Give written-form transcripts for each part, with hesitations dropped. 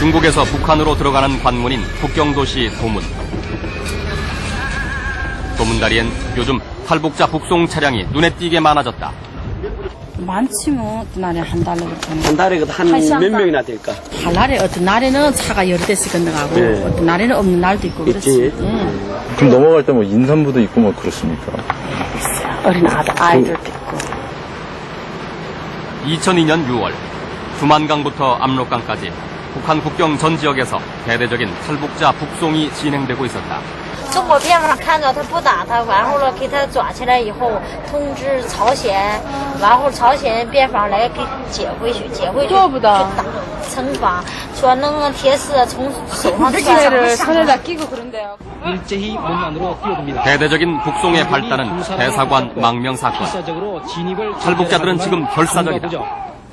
중국에서 북한으로 들어가는 관문인 국경도시 도문. 도문다리엔 요즘 탈북자 북송 차량이 눈에 띄게 많아졌다. 많지 뭐. 어떤 날에 한 달에 한 달에 한 몇 명이나 될까? 한 날에 어떤 날에는 차가 여러 대씩 건너가고 네. 어떤 날에는 없는 날도 있고 있지. 그렇지. 좀 넘어갈 때 뭐 인산부도 있고 뭐 그렇습니까? 어린 아이들도 있고. 2002년 6월 두만강부터 압록강까지 북한 국경 전 지역에서 대대적인 탈북자 북송이 진행되고 있었다. 中国边防看到他不打他，完后了给他抓起来以后，通知朝鲜，完后朝鲜边防来给接回去，接回去去打惩罚，说能铁丝从手上穿上。 일제히 문안으로 뛰어듭니다. 대대적인 북송의 발단은 대사관 망명 사건. 탈북자들은 지금 결사적이다.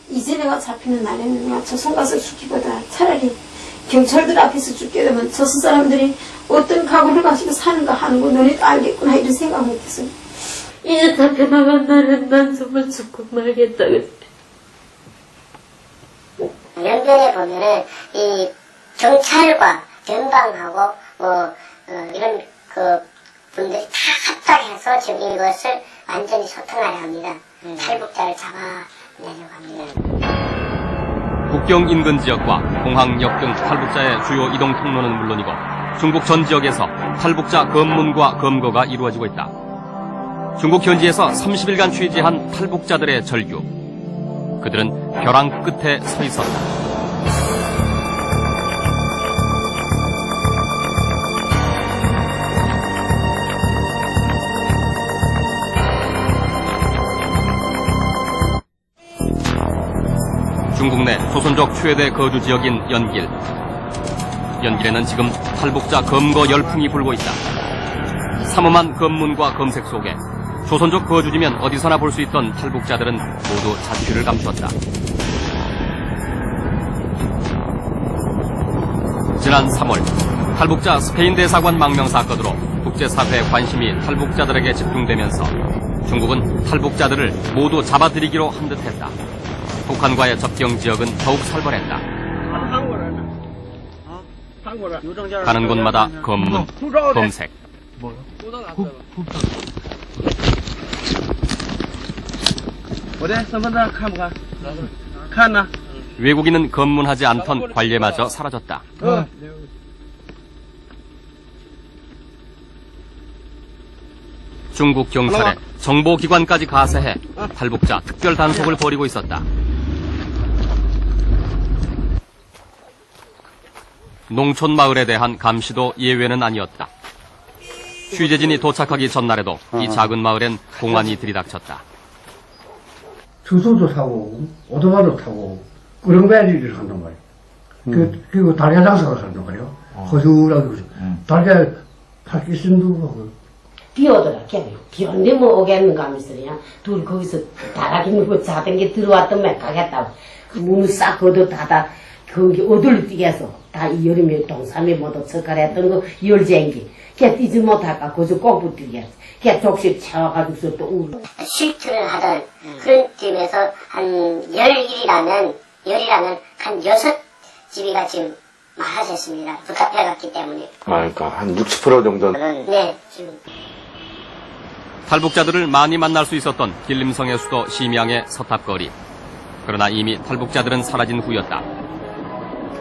이제 내가 잡히는 날에는 조선 가서 죽기보다 차라리 경찰들 앞에서 죽게 되면 조선 사람들이 어떤 각오를 가지고 사는가 하는 거 너네도 알겠구나 이런 생각을 했어요. 이제 잡혀나간 날엔 난 정말 죽고 말겠다. 면면에 보면은 이 경찰과 변방하고 이런 그 분들이 다 합작해서 지금 이것을 완전히 소통하려 합니다. 탈북자를 잡아내려고 합니다. 국경 인근 지역과 공항역 등 탈북자의 주요 이동 통로는 물론이고 중국 전 지역에서 탈북자 검문과 검거가 이루어지고 있다. 중국 현지에서 30일간 취재한 탈북자들의 절규. 그들은 벼랑 끝에 서 있었다. 중국 내 조선족 최대 거주 지역인 연길. 연길에는 지금 탈북자 검거 열풍이 불고 있다. 삼엄한 검문과 검색 속에 조선족 거주지면 어디서나 볼 수 있던 탈북자들은 모두 자취를 감췄다. 지난 3월 탈북자 스페인 대사관 망명 사건으로 국제사회의 관심이 탈북자들에게 집중되면서 중국은 탈북자들을 모두 잡아들이기로 한 듯했다. 북한과의 접경 지역은 더욱 살벌했다. 가는 곳마다 검문, 검색. 외국인은 검문하지 않던 관례마저 사라졌다. 중국 경찰에 정보기관까지 가세해 탈북자 특별 단속을 벌이고 있었다. 농촌 마을에 대한 감시도 예외는 아니었다. 취재진이 도착하기 전날에도 이 작은 마을엔 공안이 들이닥쳤다. 주소도 사고 오토바이도 타고 그런 일을 한단 말이에요. 그리고 달걀 장사를 한단 말이에요. 허술하게 달걀 팔기 쓴다고. 비 오더라, 비 온데 뭐 오겠는가 하면서 그냥 둘 거기서 다락이 누고 자던 게 들어왔던 말 가겠다고. 그 문을 싹 걷어 닫아 거기 어디로 뛰게 해서 다 이 여름에 동삼에 모두 척갈했던 거 열쟁기. 걔 뛰지 못할까 거기서 꼭 붙이게 했어. 걔 족식 채워가지고서 또 울어. 쉴트를 하던 그런 팀에서 한 10일이라면 한 6집이가 지금 많아졌습니다. 북합해갔기 때문에. 그러니까 한 60% 정도는. 네, 지금. 탈북자들을 많이 만날 수 있었던 길림성의 수도 심양의 서탑거리. 그러나 이미 탈북자들은 사라진 후였다.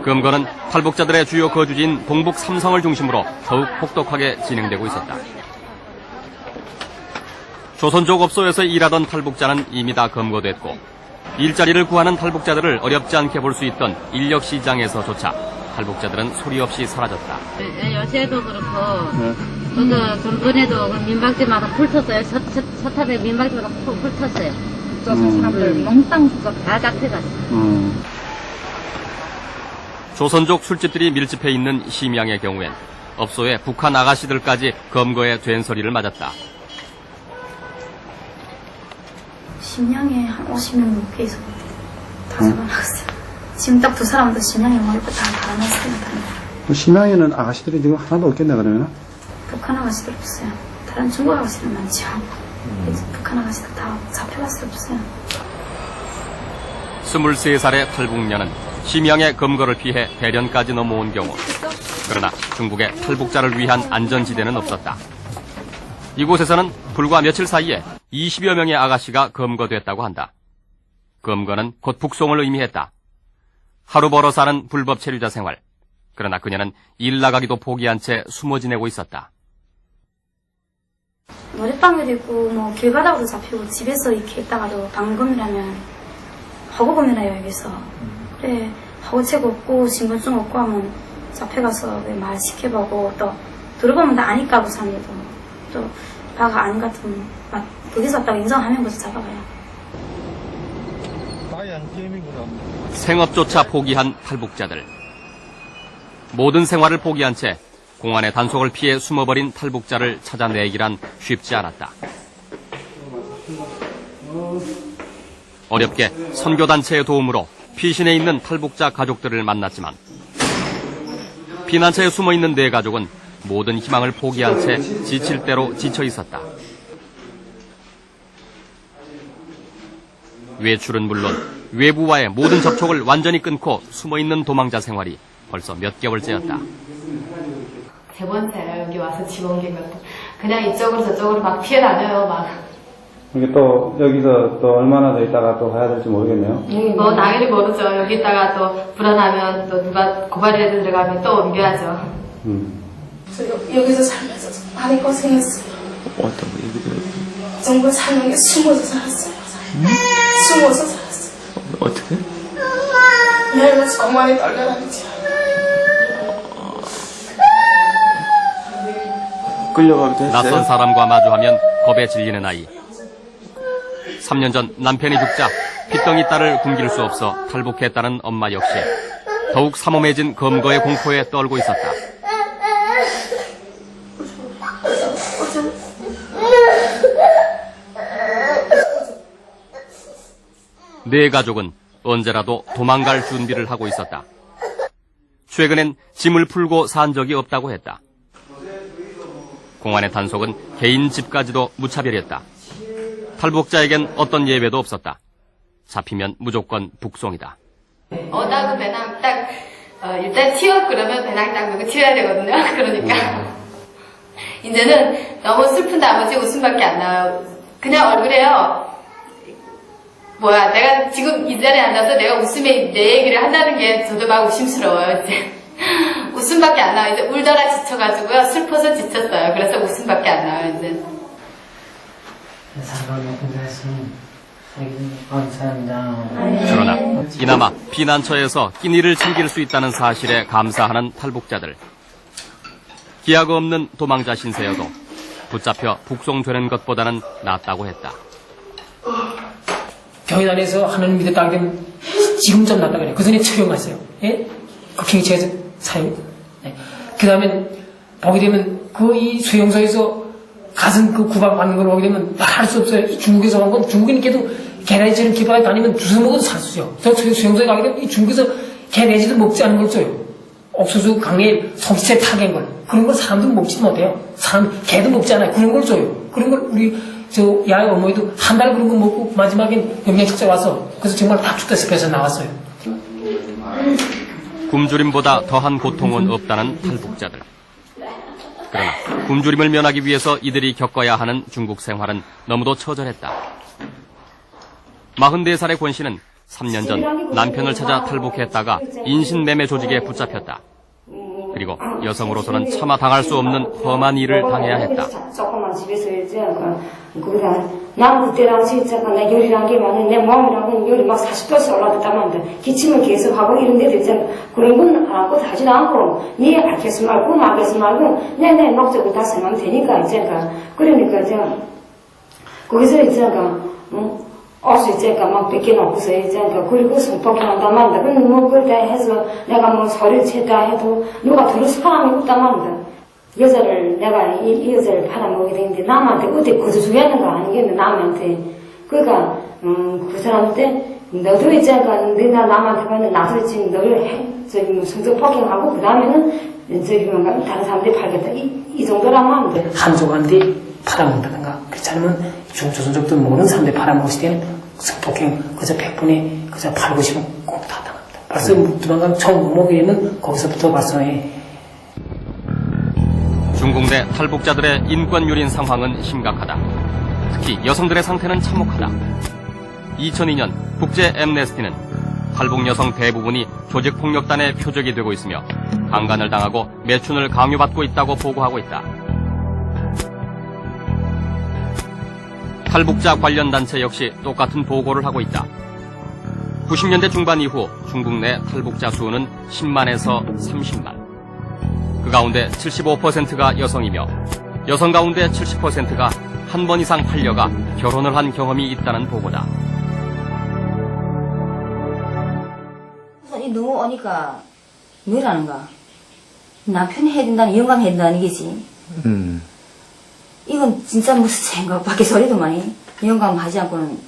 검거는 탈북자들의 주요 거주지인 동북 삼성을 중심으로 더욱 혹독하게 진행되고 있었다. 조선족 업소에서 일하던 탈북자는 이미 다 검거됐고 일자리를 구하는 탈북자들을 어렵지 않게 볼 수 있던 인력시장에서조차 탈북자들은 소리 없이 사라졌다. 요새도 그렇고 전번에도 민박집마다 풀 텄어요. 서탑에 민박집마다 풀 텄어요. 사람들 몽땅 다 잡혀갔어요. 조선족 술집들이 밀집해 있는 심양의 경우엔 업소의 북한 아가씨들까지 검거에 된소리를 맞았다. 심양에 한 50명 넘게 있었는데 다 잡아놨어요. 지금 딱 두 사람도 심양에 말고 다 달아놨어요. 심양에는 아가씨들이 지금 하나도 없겠네 그러면? 북한 아가씨들 없어요. 다른 중국 아가씨들 많죠. 북한 아가씨들 다 잡혀갈 수 없어요. 23살의 탈북녀는 심양의 검거를 피해 대련까지 넘어온 경우, 그러나 중국의 탈북자를 위한 안전지대는 없었다. 이곳에서는 불과 며칠 사이에 20여 명의 아가씨가 검거됐다고 한다. 검거는 곧 북송을 의미했다. 하루 벌어 사는 불법 체류자 생활. 그러나 그녀는 일 나가기도 포기한 채 숨어 지내고 있었다. 노랫방에도 있고 뭐 길바닥으로 잡히고 집에서 이렇게 있다가도 방금이라면 하고 보면요 여기서 그래 하고책 없고 신분증 없고 하면 잡혀가서 말 시켜보고 또 들어보면 다 아니까 그 사람들도 또 바가 아닌 것 같으면 막 거기서 왔다고 인정하면 거기서 잡아가요. 생업조차 포기한 탈북자들. 모든 생활을 포기한 채 공안의 단속을 피해 숨어버린 탈북자를 찾아내기란 쉽지 않았다. 어렵게 선교단체의 도움으로 피신해 있는 탈북자 가족들을 만났지만 피난처에 숨어있는 네 가족은 모든 희망을 포기한 채 지칠 대로 지쳐 있었다. 외출은 물론 외부와의 모든 접촉을 완전히 끊고 숨어있는 도망자 생활이 벌써 몇 개월째였다. 세 번째예요. 여기 와서 집 옮긴 것도. 그냥 이쪽으로 저쪽으로 막 피해다녀요. 막. 이게 또 여기서 또 얼마나 더 있다가 또 가야 될지 모르겠네요. 뭐 당연히 모르죠. 여기 있다가 또 불안하면 또 누가 고발이라도 들어가면 또 옮겨야죠. 저 여기서 살면서 많이 고생했어요. 어떤 얘기를? 정말 사는 게 숨어서 살았어요. 숨어서 살았어요. 어떻게? 내가 정말 떨려다니지. 끌려가기도 했어요? 낯선 사람과 마주하면 겁에 질리는 아이. 3년 전 남편이 죽자 핏덩이 딸을 굶길 수 없어 탈북했다는 엄마 역시 더욱 삼엄해진 검거의 공포에 떨고 있었다. 네 가족은 언제라도 도망갈 준비를 하고 있었다. 최근엔 짐을 풀고 산 적이 없다고 했다. 공안의 단속은 개인 집까지도 무차별이었다. 탈북자에겐 어떤 예외도 없었다. 잡히면 무조건 북송이다. 나도 배낭 딱 일단 튀어 그러면 배낭 딱 메고 튀어야 되거든요. 그러니까 이제는 너무 슬픈 나머지 웃음밖에 안 나요. 그냥 얼굴에요. 내가 지금 이 자리에 앉아서 내가 웃음에 내 얘기를 한다는 게 저도 막 의심스러워요. 이제 웃음밖에 안 나와요. 이제 울다가 지쳐가지고요. 슬퍼서 지쳤어요. 그래서 웃음밖에 안 나와요. 이제. 그러나 이나마 피난처에서 끼니를 챙길 수 있다는 사실에 감사하는 탈북자들. 기약 없는 도망자 신세여도 붙잡혀 북송되는 것보다는 낫다고 했다. 경위단에서 하나님 믿었다 하면 지금 좀 낫다 그래요. 그 전에 처형했어요. 예? 극행체에서 사용. 네. 그 다음에 보게 되면 이 수용소에서 가슴 구박받는 걸 보게 되면 할 수 없어요. 이 중국에서 온 건 중국인께도 개내지는 기바에 다니면 주워 먹어도 살 수 있어요. 저 수용소에 가게 되면 이 중국에서 개내지도 먹지 않는 걸 줘요. 옥수수 강에 송치채 타개인 걸. 그런 걸 사람들은 먹지 못해요. 개도 먹지 않아요. 그런 걸 줘요. 그런 걸 우리 야의 어머니도 한 달 그런 거 먹고 마지막엔 영양식자 와서 그래서 정말 다 죽다 싶어서 나왔어요. 굶주림보다 더한 고통은 없다는 탈북자들. 그러나 굶주림을 면하기 위해서 이들이 겪어야 하는 중국 생활은 너무도 처절했다. 44살의 권 씨는 3년 전 남편을 찾아 탈북했다가 인신매매 조직에 붙잡혔다. 그리고 여성으로서는 차마 당할 수 없는 험한 일을 당해야 했다. 조금만 집에서 이제 난 그때랑 진짜 내 요리란 게 많은 내 몸이랑 요리 막 40도씩 올라갔다만 기침을 계속 하고 이런 데도 있잖아. 그런 건 알고 하지도 않고 니 알겠으면 말고 말겠으면 말고 내 목적을 다 생각하면 되니까 이제 그러니까 이제 거기서 이제 옷을 이제 막 뺏겨놓고서 이제 그리고 성폭행한다만 근데 뭐 그걸 다 해서 내가 뭐 소리를 쳤다 해도 누가 들을 사람이 없다만 여자를 내가 이 여자를 팔아먹게 되는데 남한테 어디 거저주겠는 거 아니겠네 남한테. 그러니까 그 사람한테 너도 이제 너나 남한테 가면 나도 지금 너를 뭐 성적 폭행하고 그 다음에는 저기 다른 사람들이 팔겠다 이 정도라면 하면 돼. 한족한테 팔아먹는다든가 그렇지 않으면 조선족들 모르는 사람들 팔아먹을 때는 성폭행 그저 100분에 그저 팔고 싶으면 꼭 다 당합니다. 벌써 도망가면 처음 목이면 거기서부터 발생해. 중국 내 탈북자들의 인권 유린 상황은 심각하다. 특히 여성들의 상태는 참혹하다. 2002년 국제 엠네스티는 탈북 여성 대부분이 조직폭력단의 표적이 되고 있으며 강간을 당하고 매춘을 강요받고 있다고 보고하고 있다. 탈북자 관련 단체 역시 똑같은 보고를 하고 있다. 90년대 중반 이후 중국 내 탈북자 수는 10만에서 30만. 그 가운데 75%가 여성이며 여성 가운데 70%가 한 번 이상 팔려가 결혼을 한 경험이 있다는 보고다. 너무 오니까 뭐라는가. 남편이 해야 된다는 영감 해야 된다는 얘기지. 이건 진짜 무슨 생각밖에 소리도만이. 영감 하지 않고는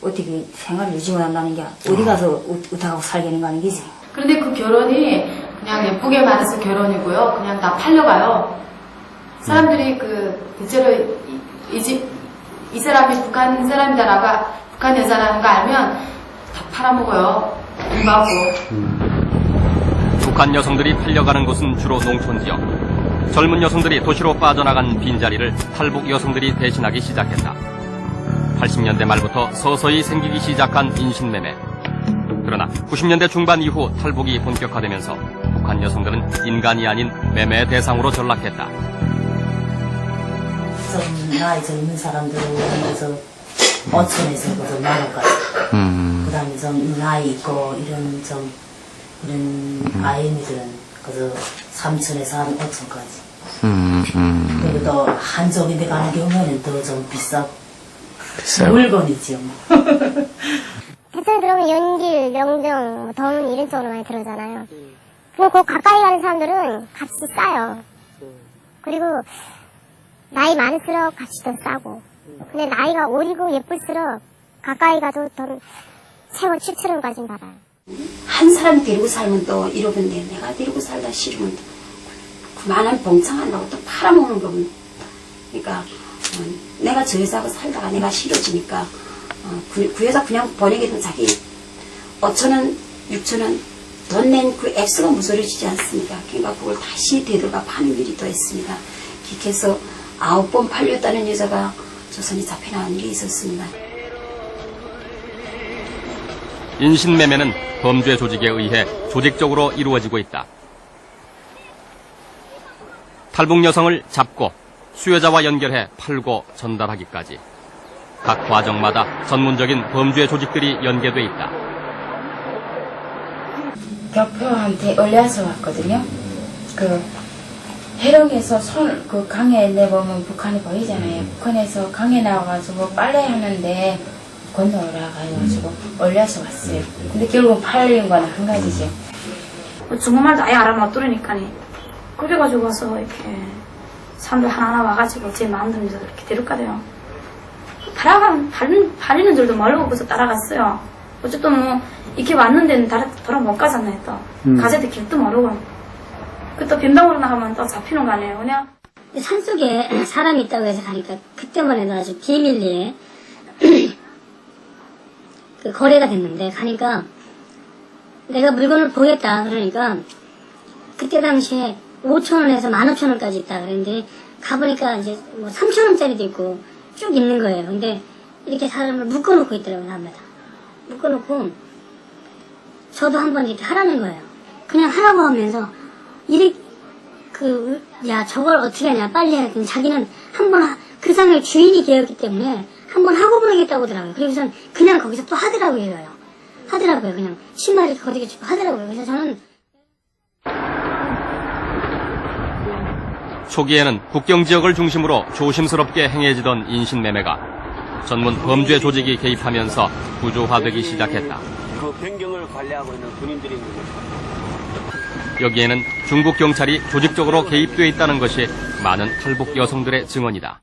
어떻게 생활을 유지 못한다는 게 어디 가서 어떡하고 살겠는 거 아닌 게지. 그런데 그 결혼이 그냥 예쁘게 말해서 결혼이고요. 그냥 다 팔려가요. 사람들이 대체로 이 사람이 북한 사람이다라고 북한 여자라는 거 알면 다 팔아먹어요. 돈 받고. 북한 여성들이 팔려가는 곳은 주로 농촌 지역. 젊은 여성들이 도시로 빠져나간 빈자리를 탈북 여성들이 대신하기 시작했다. 80년대 말부터 서서히 생기기 시작한 인신매매. 그러나 90년대 중반 이후 탈북이 본격화되면서 북한 여성들은 인간이 아닌 매매 대상으로 전락했다. 좀 나이 젊은 사람들은 그래서 5천에서 그래서 만원까지. 그 다음에 좀 나이 있고 이런 아이들은 그래서 3천에서 한 5천까지. 그리고 또 한쪽인데 가는 경우에는 더 좀 비싸고. 물건이지요. 대체로 들어오면 연길, 명정, 덩 이런 쪽으로 많이 들어오잖아요. 그리고 그 가까이 가는 사람들은 값이 싸요. 그리고 나이 많을수록 값이 더 싸고. 근데 나이가 어리고 예쁠수록 가까이 가도 돈 최고 7,000원까지는 받아요. 한 사람 데리고 살면 또 이러는데 내가 데리고 살다 싫으면 그만한 봉창한다고 또 팔아먹는 거군. 그러니까 내가 저 여자하고 살다가 내가 싫어지니까 그 여자 그냥 보내게도 자기 5천원, 6천원 돈 낸 그 액수가 무서워지지 않습니까? 그러니까 그걸 다시 되돌아 파는 일이 또 있습니다. 그렇게 해서 9번 팔렸다는 여자가 조선이 잡혀나간 일이 있었습니다. 인신매매는 범죄 조직에 의해 조직적으로 이루어지고 있다. 탈북 여성을 잡고 수요자와 연결해 팔고 전달하기까지 각 과정마다 전문적인 범죄 조직들이 연계돼 있다. 격표한테 올려서 왔거든요. 해령에서 강에 내보면 북한이 보이잖아요. 북한에서 강에 나와가지고 빨래 하는데 건너오라 가지고 올려서 왔어요. 근데 결국 팔린 건 한 가지죠. 중국말도 아예 알아맞더라니까니. 그래가지고 와서 이렇게 사람들 하나하나 와가지고 제 마음 들면서 이렇게 데려가대요. 팔리는 줄도 모르고 그래서 따라갔어요. 어쨌든 이렇게 왔는데는 돌아 못 가잖아요 또. 가재도 길도 모르고. 또 빈방으로 나가면 또 잡히는 거 아니에요 그냥. 산속에 사람이 있다고 해서 가니까 그때만 해도 아주 비밀리에 거래가 됐는데 가니까 내가 물건을 보겠다 그러니까 그때 당시에 5,000원에서 15,000원까지 있다 그랬는데 가보니까 이제 뭐 3,000원짜리도 있고 쭉 있는 거예요. 근데 이렇게 사람을 묶어놓고 있더라고요. 남마다 묶어놓고 저도 한번 이렇게 하라는 거예요. 그냥 하라고 하면서 야 저걸 어떻게 하냐 빨리 해야 되니 자기는 한번 그 상을 주인이 되었기 때문에 한번 하고 보내겠다고 하더라고요. 그리고선 그냥 거기서 또 하더라고요. 그냥 신발이 거기에 주고 하더라고요. 그래서 저는 초기에는 국경 지역을 중심으로 조심스럽게 행해지던 인신매매가 전문 범죄 조직이 개입하면서 구조화되기 시작했다. 그 변경을 관리하고 있는 군인들이 있는 거죠. 여기에는 중국 경찰이 조직적으로 개입돼 있다는 것이 많은 탈북 여성들의 증언이다.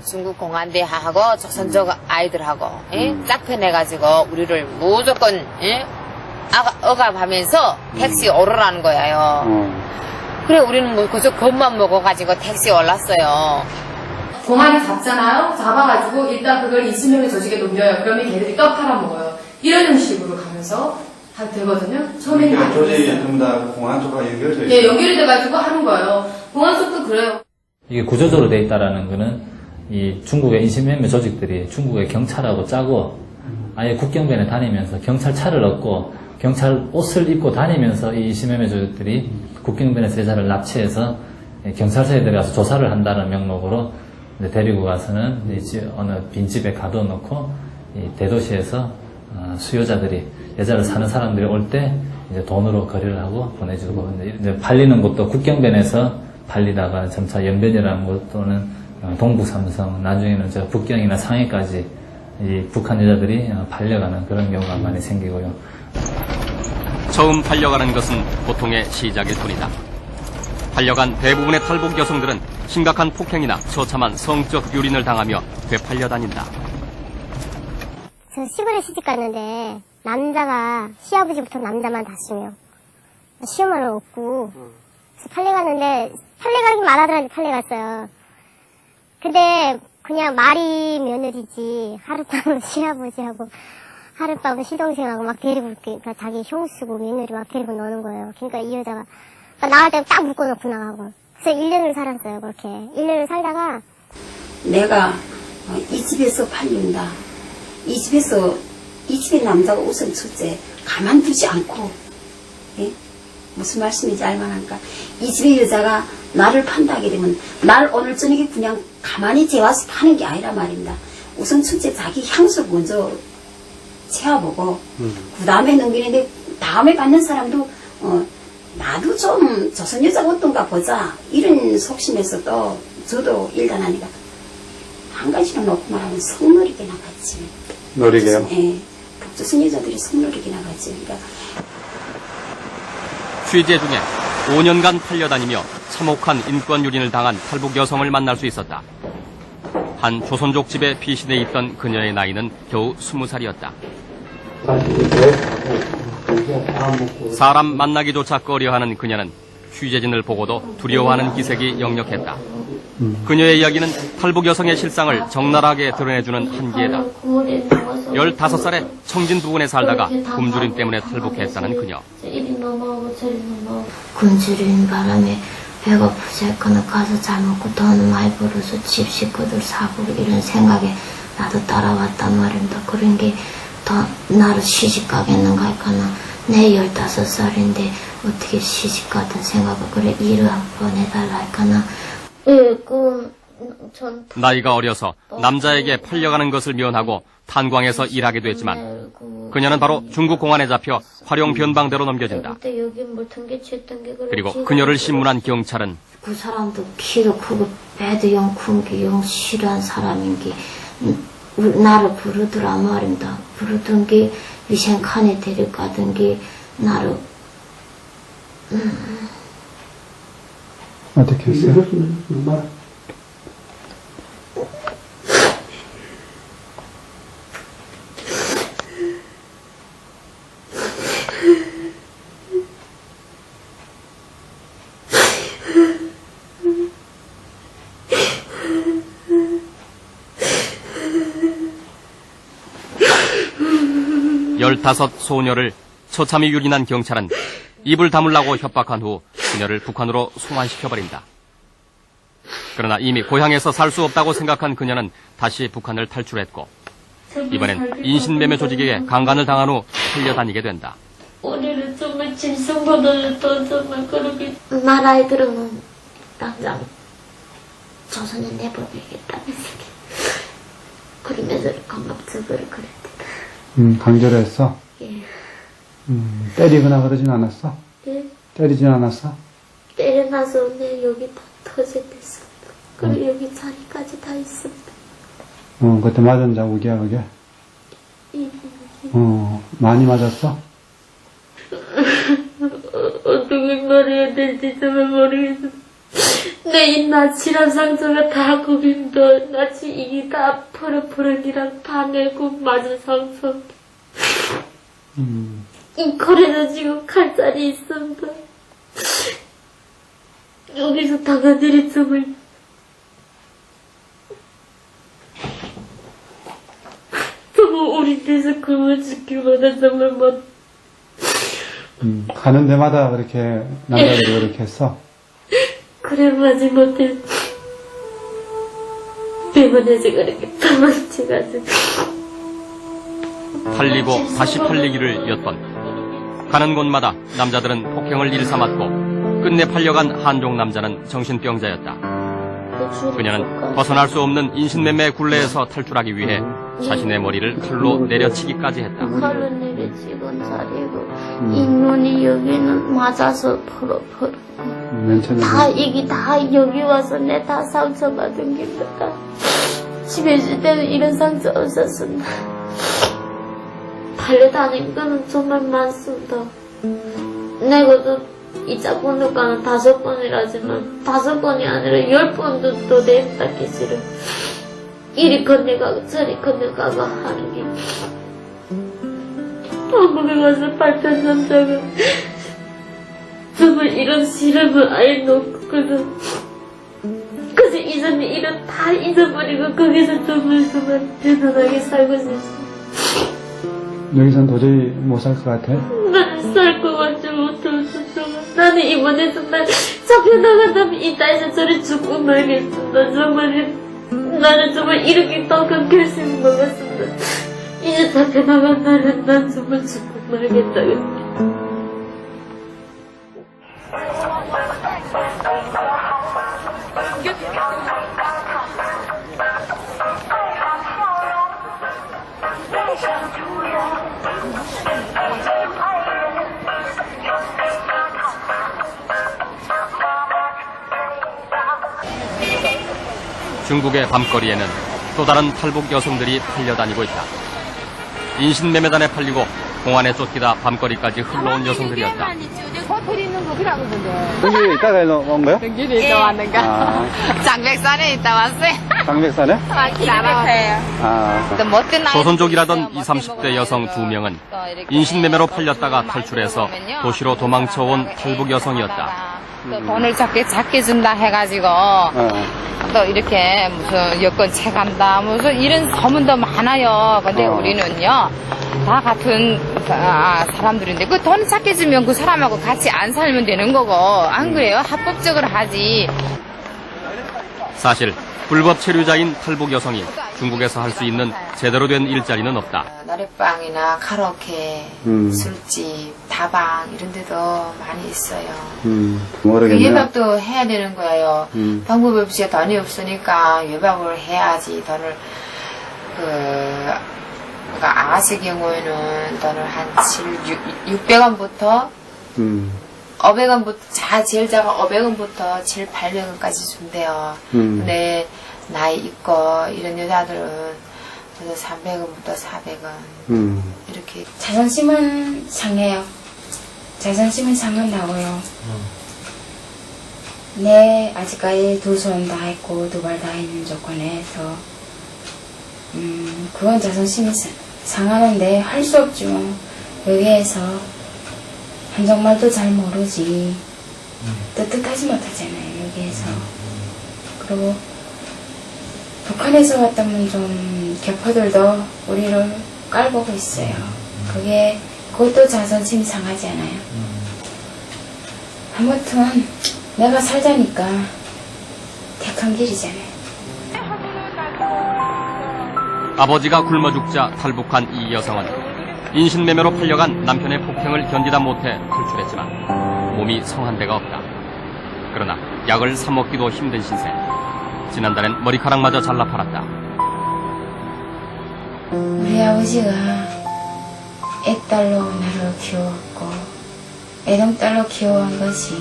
중국 공안대하고 조선족 아이들하고 짝펴내가지고 우리를 무조건 억압하면서 택시 오르라는 거예요. 그래 우리는 뭐 그저 겁만 먹어가지고 택시 올랐어요. 공안이 잡잖아요. 잡아가지고 일단 그걸 20명의 조직에 넘겨요. 그러면 걔들이 떡 팔아먹어요. 이런 식으로 가면서 다 되거든요. 처음에는 안 조직이 됐어요. 전부 다 공안 쪽하고 연결돼 있어요. 네, 연결이 돼가지고 하는 거예요. 공안 쪽도 그래요. 이게 구조적으로 돼 있다라는 거는 이 중국의 인신매매 조직들이 중국의 경찰하고 짜고 아예 국경변에 다니면서 경찰차를 얻고 경찰 옷을 입고 다니면서 이 인신매매 조직들이 국경변에서 여자를 납치해서 경찰서에 들어가서 조사를 한다는 명목으로 데리고 가서는 이제 어느 빈집에 가둬놓고 이 대도시에서 수요자들이 여자를 사는 사람들이 올 때 이제 돈으로 거래를 하고 보내주고 이제 팔리는 곳도 국경변에서 팔리다가 점차 연변이라는 곳 또는 동북삼성 나중에는 저 북경이나 상해까지 이 북한 여자들이 팔려가는 그런 경우가 많이 생기고요. 처음 팔려가는 것은 보통의 시작일 뿐이다. 팔려간 대부분의 탈북 여성들은 심각한 폭행이나 처참한 성적 유린을 당하며 되팔려 다닌다. 저 시골에 시집 갔는데 남자가 시아버지부터 남자만 다스며 시어머니는 없고 그래서 팔려갔는데 팔려가긴 말하더라도 팔려갔어요. 근데 그냥 말이 며느리지 하룻밤을 시아버지하고 하룻밤을 시동생하고 막 데리고 그러니까 자기 형수고 며느리 막 데리고 노는 거예요. 그러니까 이 여자가 나갈 때 딱 묶어놓고 나가고 그래서 1년을 살았어요. 그렇게 1년을 살다가 내가 이 집에서 팔린다. 이 집에 남자가 우선 첫째 가만두지 않고 예? 무슨 말씀인지 알만하니까 이 집의 여자가 나를 판다게 되면 날 오늘 저녁에 그냥 가만히 재워서 파는 게 아니라 말입니다. 우선 첫째 자기 향수 먼저 채워보고 그 다음에 넘기는데 다음에 받는 사람도 나도 좀 조선 여자가 어떤가 보자 이런 속심에서 또 저도 일단하니까 한 가지로 놓고 말하면 성놀이게 나갔지. 놀이게요? 예. 북조선 여자들이 성놀이게 나갔지. 그러니까 취재 중에 5년간 팔려다니며 참혹한 인권 유린을 당한 탈북 여성을 만날 수 있었다. 한 조선족 집에 피신해 있던 그녀의 나이는 겨우 20살이었다. 사람 만나기조차 꺼려하는 그녀는 취재진을 보고도 두려워하는 기색이 역력했다. 그녀의 이야기는 탈북 여성의 실상을 적나라하게 드러내주는 한계다. 15살에 청진 부근에 살다가 굶주림 때문에 탈북했다는 그녀. 굶주린 바람에 배가 부족하거나 가서 잘 먹고 돈 많이 벌어서 집 식구들 사고 이런 생각에 나도 따라왔단 말입니다. 그런 게 더 나를 시집 가겠는가 할까나 내 15살인데 어떻게 시집 가든 생각을 그래 일을 한번 해달라 할까나. 나이가 어려서 남자에게 팔려가는 것을 면하고 탄광에서 일하기도 했지만 그녀는 바로 중국 공안에 잡혀 활용 변방대로 넘겨진다. 그리고 그녀를 신문한 경찰은 그 사람도 키도 크고 배도 영 큰 게 영 싫어한 사람인 게 나를 부르더라 말입니다. 부르던 게 위생칸에 데려가던 게 나를 어떻게 했어요? 열다섯 소녀를 처참히 유린한 경찰은 입을 다물라고 협박한 후 그녀를 북한으로 송환시켜버린다. 그러나 이미 고향에서 살 수 없다고 생각한 그녀는 다시 북한을 탈출했고 이번엔 인신매매 조직에게 강간을 당한 후 끌려다니게 된다. 우리는 정말 짐승보다도 정말 그렇게 말아이 들으면 당장 조선에 내보내겠다면서 그러면서 강압적으로 그랬대. 강제로 했어? 예. 때리거나 그러진 않았어? 예. 때리진 않았어? 때려놔서 내 여기 다 터졌댔어. 그리고 여기 자리까지 다 있습니다. 그때 맞은 자국이야 그게? 많이 맞았어? 어떻게 말해야 될지 정말 모르겠어. 내 이 나치란 상처가 다 거긴다. 나치 이게 다 퍼럭퍼럭이랑 다 내고 맞은 상처. 이 컬에는 지금 칼살이 있습니다. 여기서 당하들이 정말 정말 우리 데서 그걸 지키마다 정말 가는 데마다 그렇게 남자들이 그렇게 했어? 그래 마지 못해 병원에서 그렇게 도망쳐가지고 팔리고 다시 팔리기를 몇 번. 가는 곳마다 남자들은 폭행을 일삼았고 끝내 팔려간 한족 남자는 정신병자였다. 그녀는 벗어날 수 없는 인신매매 굴레에서 탈출하기 위해 자신의 머리를 칼로 내려치기까지 했다. 칼로 내려치고 자리고 이 눈이 여기는 맞아서 펄어펄어 다 이게 다 여기 와서 내 다 상처받은 겁니다. 집에 있을 때는 이런 상처 없었습니다. 달려다닌 거는 정말 많습니다. 내가도 이 짝꿍들과는 5번이라지만 5번이 아니라 10번도 또 내닦기 싫어. 이리 건너가고 저리 건너가고 하는 게 한국에 가서 발전 남자가 정말 이런 시름을 아예 놓고 그래서 이전에 이런 다 잊어버리고 거기서 정말 편안하게 살고 싶어. 여기선 도저히 못 살 것 같아? 나는 살 것 같지 못해서 나는 이번에 정말 잡혀나간다면 이 땅에서 저를 죽고 말겠습니다. 정말 나는 정말 이렇게 떡한 결심을 먹었습니다. 이제 잡혀나간 날은 난 정말 죽고 말겠다. 중국의 밤거리에는 또 다른 탈북 여성들이 팔려다니고 있다. 인신매매단에 팔리고 공안에 쫓기다 밤거리까지 흘러온 여성들이었다. 호텔 있는 거 그러고 있는데. 여기 이따가 온 거야? 경기도 있다 왔는 거. 장백산에 있다 왔어요. 장백산에? 또 못된 나이. 조선족이라던 20, 30대 여성 2명은 인신매매로 팔렸다가 탈출해서 도시로 도망쳐온 탈북 여성이었다. 또 돈을 작게 준다 해가지고 또 이렇게 무슨 여권 채간다 무슨 이런 소문도 많아요. 근데 우리는요 다 같은 사람들인데 그 돈 작게 주면 그 사람하고 같이 안 살면 되는 거고 안 그래요? 합법적으로 하지. 사실 불법 체류자인 탈북 여성이 중국에서 할 수 있는 제대로 된 일자리는 없다. 노래방이나 카라오케, 술집, 다방 이런 데도 많이 있어요. 모르겠네요. 그 예박도 해야 되는 거예요. 방법이 없이 돈이 없으니까 예박을 해야지 돈을 그러니까 아가씨 경우에는 돈을 한 600원부터 500원부터 제일 작은 500원부터 7, 800원까지 준대요. 근데 나이 있고 이런 여자들은 그래서 300원부터 400원 이렇게. 자존심은 상해요. 자존심은 상한다고요. 내 아직까지 2손 다 했고 2발 다 있는 조건에서 그건 자존심이 상하는데 할 수 없죠. 여기에서 한정말도 잘 모르지 뜻하지 못하잖아요. 여기에서. 그리고 북한에서 왔다면 좀 교포들도 우리를 깔보고 있어요. 그것도 자존심이 상하지 않아요. 아무튼 내가 살자니까 택한 길이잖아요. 아버지가 굶어 죽자 탈북한 이 여성은 인신매매로 팔려간 남편의 폭행을 견디다 못해 탈출했지만 몸이 성한 데가 없다. 그러나 약을 사 먹기도 힘든 신세. 지난달엔 머리카락마저 잘라 팔았다. 우리 아버지가 애딸로 나를 키워왔고 애동딸로 키워온 것이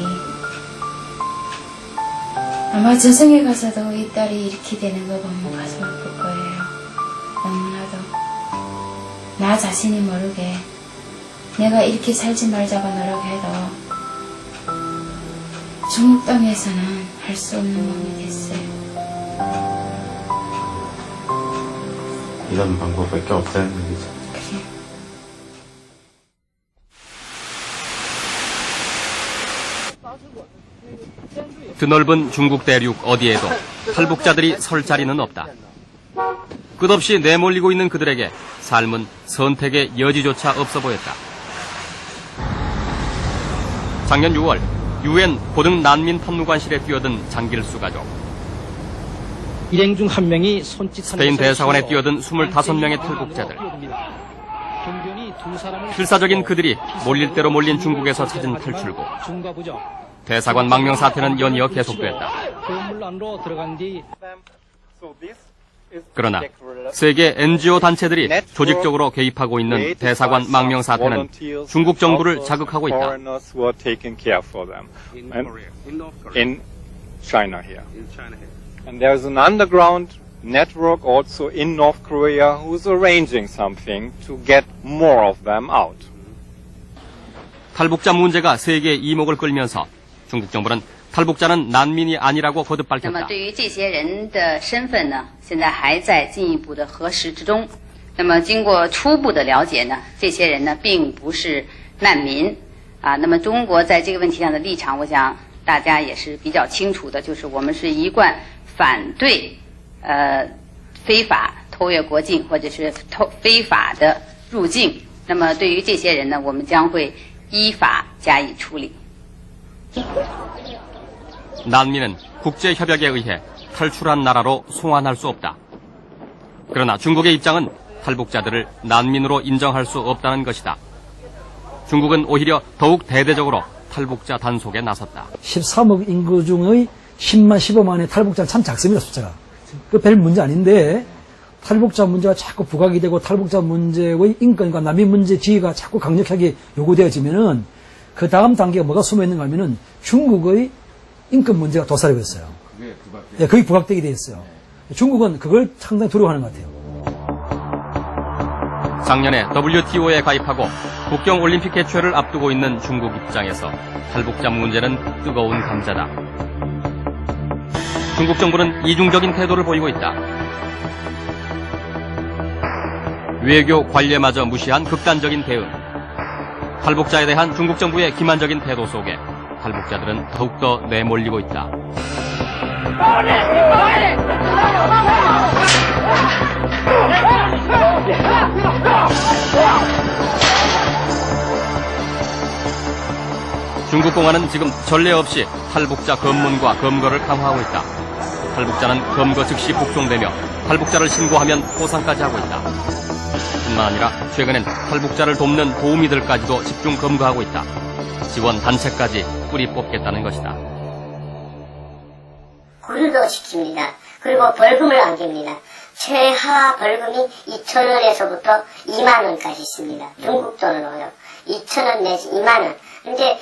아마 저승에 가서도 이 딸이 이렇게 되는 거 보면 가슴 아플 거예요. 너무나도 나 자신이 모르게 내가 이렇게 살지 말자고 노력해도 중국 땅에서는 할 수 없는 몸이 됐어요. 이런 방법밖에 없다는 얘기죠. 드넓은 중국 대륙 어디에도 탈북자들이 설 자리는 없다. 끝없이 내몰리고 있는 그들에게 삶은 선택의 여지조차 없어 보였다. 작년 6월 UN 고등 난민 판무관실에 뛰어든 장길수 가족. 일행 중 한 명이 손짓 스페인 대사관에 뛰어든 25명의 탈북자들. 필사적인 그들이 몰릴 대로 몰린 중국에서 찾은 탈출구. 대사관 망명 사태는 연이어 계속됐다. 그러나 세계 NGO 단체들이 조직적으로 개입하고 있는 대사관 망명 사태는 중국 정부를 자극하고 있다. In China here. And there's an underground network also in North Korea who's arranging something to get more of them out. 탈북자 문제가 세계의 이목을 끌면서 중국 정부는 탈북자는 난민이 아니라고 거듭 那么 밝혔다. 对于这些人的身份呢，现在还在进一步的核实之中。那么经过初步的了解呢，这些人呢并不是难民啊。那么中国在这个问题上的立场，我想大家也是比较清楚的，就是我们是一贯反对非法偷越国境或者是非法的入境。那么对于这些人呢，我们将会依法加以处理。 난민은 국제협약에 의해 탈출한 나라로 송환할 수 없다. 그러나 중국의 입장은 탈북자들을 난민으로 인정할 수 없다는 것이다. 중국은 오히려 더욱 대대적으로 탈북자 단속에 나섰다. 13억 인구 중의 10만, 15만의 탈북자는 참 작습니다, 숫자가. 그 별 문제 아닌데 탈북자 문제가 자꾸 부각이 되고 탈북자 문제의 인권과 난민 문제 지위가 자꾸 강력하게 요구되어지면은 그 다음 단계가 뭐가 숨어 있는가 하면은 중국의 인권 문제가 도사리고 있어요. 예, 거의 부각되게 돼 있어요. 중국은 그걸 상당히 두려워하는 것 같아요. 작년에 WTO에 가입하고 국경올림픽 개최를 앞두고 있는 중국 입장에서 탈북자 문제는 뜨거운 감자다. 중국 정부는 이중적인 태도를 보이고 있다. 외교 관례마저 무시한 극단적인 대응. 탈북자에 대한 중국 정부의 기만적인 태도 속에 탈북자들은 더욱더 내몰리고 있다. 중국 공안은 지금 전례 없이 탈북자 검문과 검거를 강화하고 있다. 탈북자는 검거 즉시 복종되며 탈북자를 신고하면 포상까지 하고 있다. 뿐만 아니라 최근엔 탈북자를 돕는 도우미들까지도 집중 검거하고 있다. 지원 단체까지 뿌리 뽑겠다는 것이다. 구류도 시킵니다. 그리고 벌금을 안깁니다. 최하 벌금이 2,000원에서부터 2만 원까지 있습니다. 중국 돈으로요. 2,000원 내지 2만 원. 근데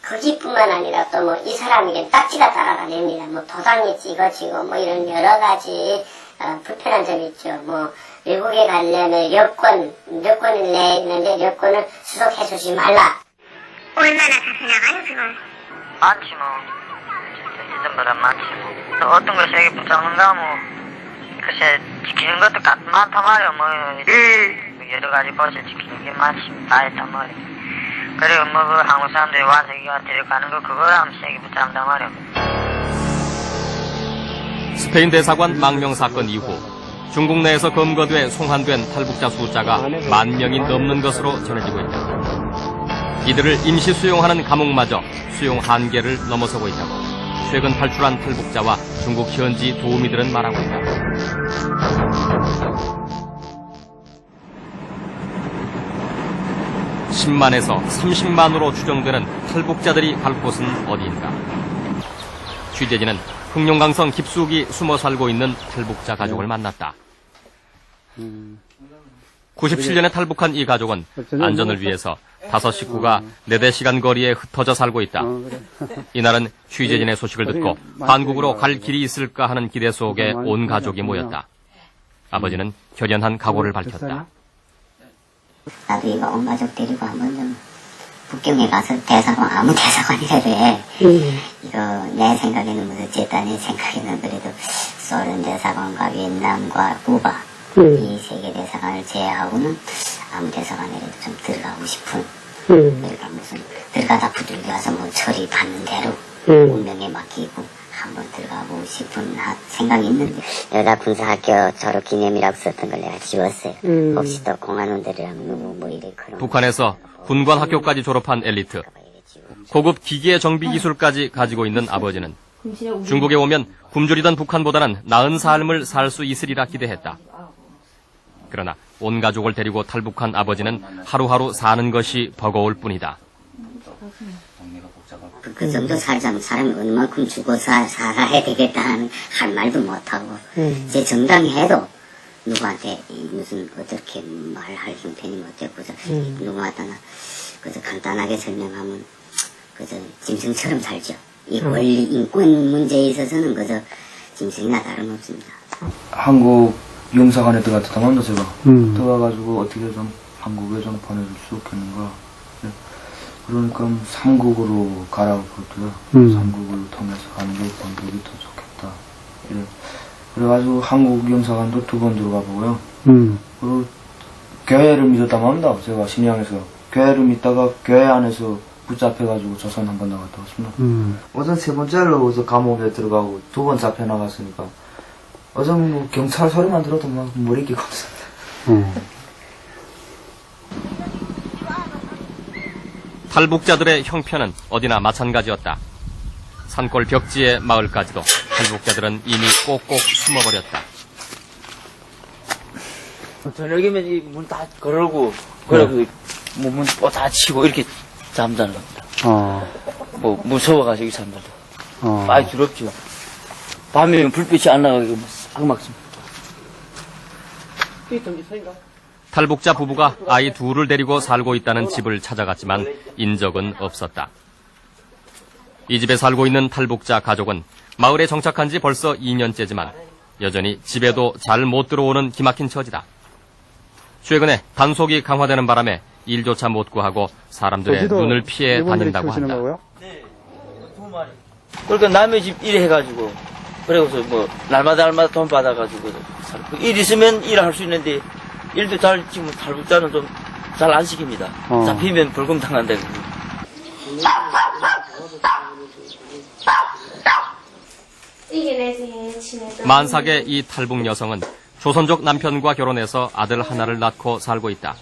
거기뿐만 아니라 또 이 사람에게 딱지가 따라다닙니다. 도장이 찍어지고 이런 여러 가지 불편한 점이 있죠. 외국에 가려면 여권을 내는데 여권을 수속해주지 말라. 얼마나 자주 나가요, 그걸? 많지 뭐. 진짜 이전보다 많지 뭐. 어떤 것이 여기 붙잡는가 글쎄 지키는 것도 많단 말이야 여러 가지 것을 지키는 게 많지 다 했단 말이야. 그리고 한국 사람들이 와서 여기 데려가는 거 그거 하면 세게 붙잡는단 말이야. 스페인 대사관 망명 사건 이후 중국 내에서 검거돼 송환된 탈북자 숫자가 10,000명이 넘는 것으로 전해지고 있다. 이들을 임시 수용하는 감옥마저 수용 한계를 넘어서고 있다고 최근 탈출한 탈북자와 중국 현지 도우미들은 말하고 있다. (10만에서) (30만으로) 추정되는 탈북자들이 갈 곳은 어디인가? 취재진은 흑룡강성 깊숙이 숨어 살고 있는 탈북자 가족을 만났다. 97년에 탈북한 이 가족은 안전을 위해서 5식구가 4-4시간 거리에 흩어져 살고 있다. 이날은 취재진의 소식을 듣고 한국으로 갈 길이 있을까 하는 기대 속에 온 가족이 모였다. 아버지는 결연한 각오를 밝혔다. 나도 이거 온 가족 데리고 한번 좀 북경에 가서 대사관, 아무 대사관이라도 해. 이거 내 생각에는 무슨 재단의 생각에는 그래도 소련 대사관과 비엔남과 쿠바 이 세계 대사관을 제외하고는 아무 대사관이라도 좀 들어가고 싶은 그러니까 무슨 들어가다 부들려서 처리 받는 대로 운명에 맡기고 한번 들어가고 싶은 생각이 있는데 여자 군사학교 졸업 기념이라고 썼던 걸 내가 지웠어요. 혹시 또 공안원들이랑 누구 이래 그런 북한에서 군관 학교까지 졸업한 엘리트. 고급 기계 정비 기술까지 가지고 있는 아버지는 중국에 오면 굶주리던 북한보다는 나은 삶을 살 수 있으리라 기대했다. 그러나 온 가족을 데리고 탈북한 아버지는 하루하루 사는 것이 버거울 뿐이다. 그 정도 살자면 사람이 얼마큼 주고 살아야 되겠다는 할 말도 못하고 제 정당히 해도 누구한테 무슨 어떻게 말할 형편이 못 되고 누구한테 그저 간단하게 설명하면 그저 짐승처럼 살죠. 이 권리 인권 문제에 있어서는 그저 짐승이나 다름없습니다. 한국 영사관에 들어갔다만 제가 들어가가지고 어떻게 좀 한국에 좀 보내줄 수 없겠는가. 네. 그러니까 삼국으로 가라고 그러더라고요. 삼국을 통해서 가는 게 방법이 더 좋겠다. 예. 그래가지고 한국 영사관도 2번 들어가 보고요. 그리고 교회를 믿었다고 합니다. 제가 심양에서 교회를 믿다가 교회 안에서 붙잡혀가지고 조선 한 번 나갔다 왔습니다. 어전 3번째로 어서 감옥에 들어가고 2번 잡혀 나갔으니까 어전 뭐 경찰 소리만 들어도 막 머리 끼고 없습니다. 탈북자들의 형편은 어디나 마찬가지였다. 산골 벽지의 마을까지도 탈북자들은 이미 꼭꼭 숨어버렸다. 저녁이면 이 문 다 걸고, 그래, 문 다 치고 이렇게 잠자는 겁니다. 뭐, 무서워가지고 잠자도. 많이 두렵죠. 밤에는 불빛이 안 나가고 막 막습니다. 탈북자 부부가 아이 2를 데리고 살고 있다는 집을 찾아갔지만 인적은 없었다. 이 집에 살고 있는 탈북자 가족은 마을에 정착한 지 벌써 2년째지만 여전히 집에도 잘 못 들어오는 기막힌 처지다. 최근에 단속이 강화되는 바람에 일조차 못 구하고 사람들의 눈을 피해 다닌다고 한다. 네, 2마리. 그러니까 남의 집 일 해가지고, 그래서 뭐, 날마다 돈 받아가지고, 일 있으면 일할 수 있는데, 일도 잘, 지금 탈북자는 좀 잘 안 시킵니다. 잡히면 벌금 당한다고. 만삭의 이 탈북 여성은 조선족 남편과 결혼해서 아들 하나를 낳고 살고 있다.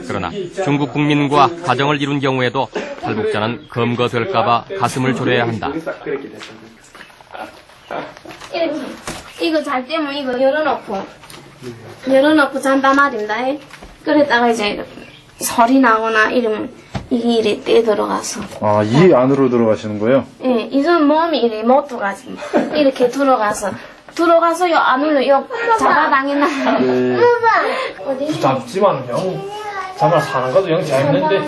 그러나 중국 국민과 가정을 이룬 경우에도 탈북자는 검거될까봐 가슴을 졸여야 한다. 이거 잘 때면 이거 열어놓고 잔단 말입니다. 그랬다가 이제 설이 나거나 이러면 이게 이래 떼 들어가서. 아, 이 안으로 들어가시는 거예요? 예, 이전 몸이 이래 못 들어가지. 이렇게 들어가서 요 안으로 요 잡아당이나. 잡지만 영 정말 사는 것도 영 재밌는데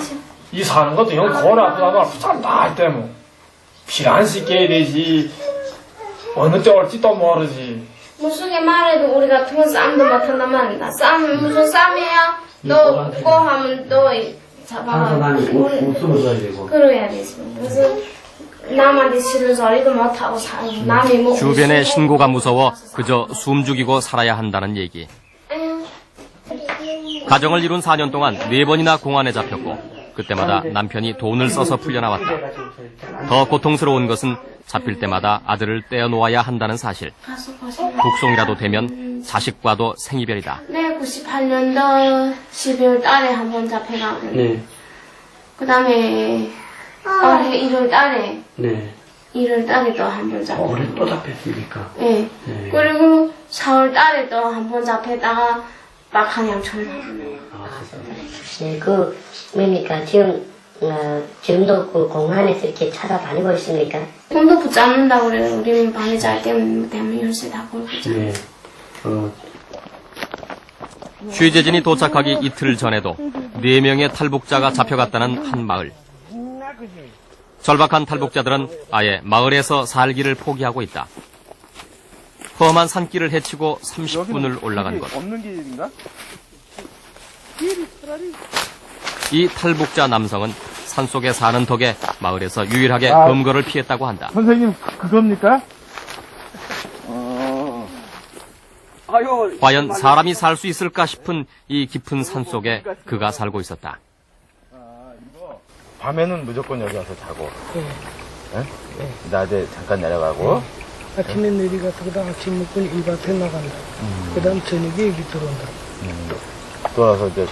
이 사는 것도 영 고라 그나마 부산다 할 때면 피안 씻게 되지 어느 때 올지도 모르지. 무슨게 말해도 우리 같은 건 쌈도 못한단 말이다. 쌈 무슨 쌈이야? 너 고 하면 너 잡아가지고 그래야 되지. 그래서 남한테 싫은 소리도 못하고 살고 남이 뭐 주변의 신고가 무서워 그저 숨죽이고 살아야 한다는 얘기. 가정을 이룬 4년 동안 4번이나 공안에 잡혔고 그때마다 남편이 돈을 써서 풀려나왔다. 더 고통스러운 것은 잡힐 때마다 아들을 떼어놓아야 한다는 사실. 북송이라도 되면 자식과도 생이별이다. 네, 98년도 12월 달에 한 번 잡혀가고 네. 그 다음에 올해 1월 달에 네. 1월 달에 또 한 번 잡혔고 올해 또 잡혔습니까? 네. 네. 그리고 4월 달에 또 한 번 잡혔다가 막한양천 나오네요. 네, 뭡니까? 지금도 그 공안에서 이렇게 찾아다니고 있습니까? 돈도 붙잡는다고 그래요. 우리는 밤에 잘 때문에 열쇠 다 걸고 있잖아요. 네. 취재진이 도착하기 이틀 전에도 4명의 탈북자가 잡혀갔다는 한 마을. 절박한 탈북자들은 아예 마을에서 살기를 포기하고 있다. 험한 산길을 헤치고 30분을 올라간 것. 없는 길인가? 이 탈북자 남성은 산속에 사는 덕에 마을에서 유일하게 검거를 피했다고 한다. 선생님, 그겁니까? 과연 사람이 살 수 있을까 싶은 이 깊은 산속에 그가 살고 있었다. 밤에는 무조건 여기 와서 자고. 낮에 잠깐 내려가고. 아침에 내려가서 그다음 아침 먹고 일밭에 나간다. 그다음 저녁에 여기 들어온다. 돌아서 이제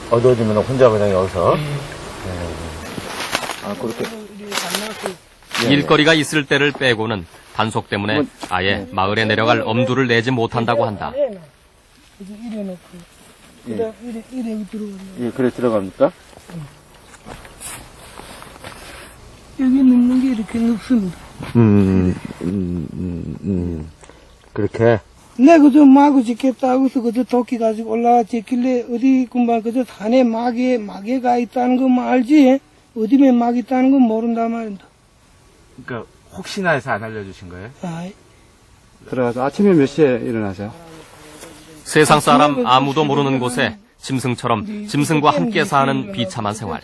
어두워지면 혼자 그냥 여기서. 아, 그렇게. 일거리가 있을 때를 빼고는 단속 때문에 아예 마을에 내려갈 엄두를 내지 못한다고 한다. 이래 놓고, 그다음 이래 들어온다. 예, 그래 들어갑니까? 여기 눕는 게 이렇게 눕습니다. 그렇게. 내 그저 마구 짓겠다 하고서 그저 도끼 가지고 올라왔지. 길래 어디 금방 그저 산에 마개가 있다는 것만 알지. 어디에 막 있다는 건 모른단 말입니다. 그러니까 혹시나 해서 안 알려주신 거예요? 아이. 들어가서 아침에 몇 시에 일어나세요? 세상 사람 아무도 모르는 곳에 짐승처럼 짐승과 함께 사는 비참한 생활.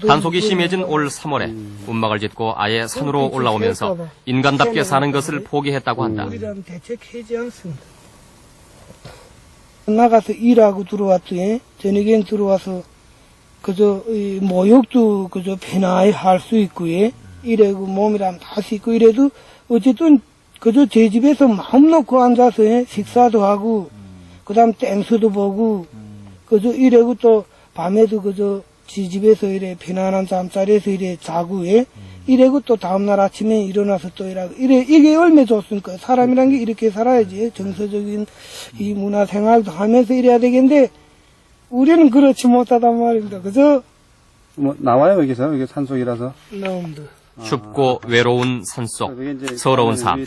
단속이 심해진 올 3월에 움막을 짓고 아예 산으로 올라오면서 인간답게 사는 것을 포기했다고 한다. 우리랑 대책하지 않습니다. 나가서 일하고 들어왔더니 저녁엔 들어와서 그저 모욕도 그저 편하게 할 수 있고 이래고 몸이랑 다 씻고 이래도 어쨌든 그저 제 집에서 마음 놓고 앉아서 식사도 하고 그다음 땡수도 보고 그저 이래고 또 밤에도 그저 지 집에서 이래 편안한 잠자리에서 이래 자고 이래고 또 다음날 아침에 일어나서 또 일하고 이게 얼마나 좋습니까? 사람이란 게 이렇게 살아야지. 정서적인 이 문화 생활도 하면서 이래야 되겠는데 우리는 그렇지 못하단 말입니다. 그저 뭐 나와요 여기서 여기 산속이라서. 나옵니다. 춥고 외로운 산속, 서러운 삶.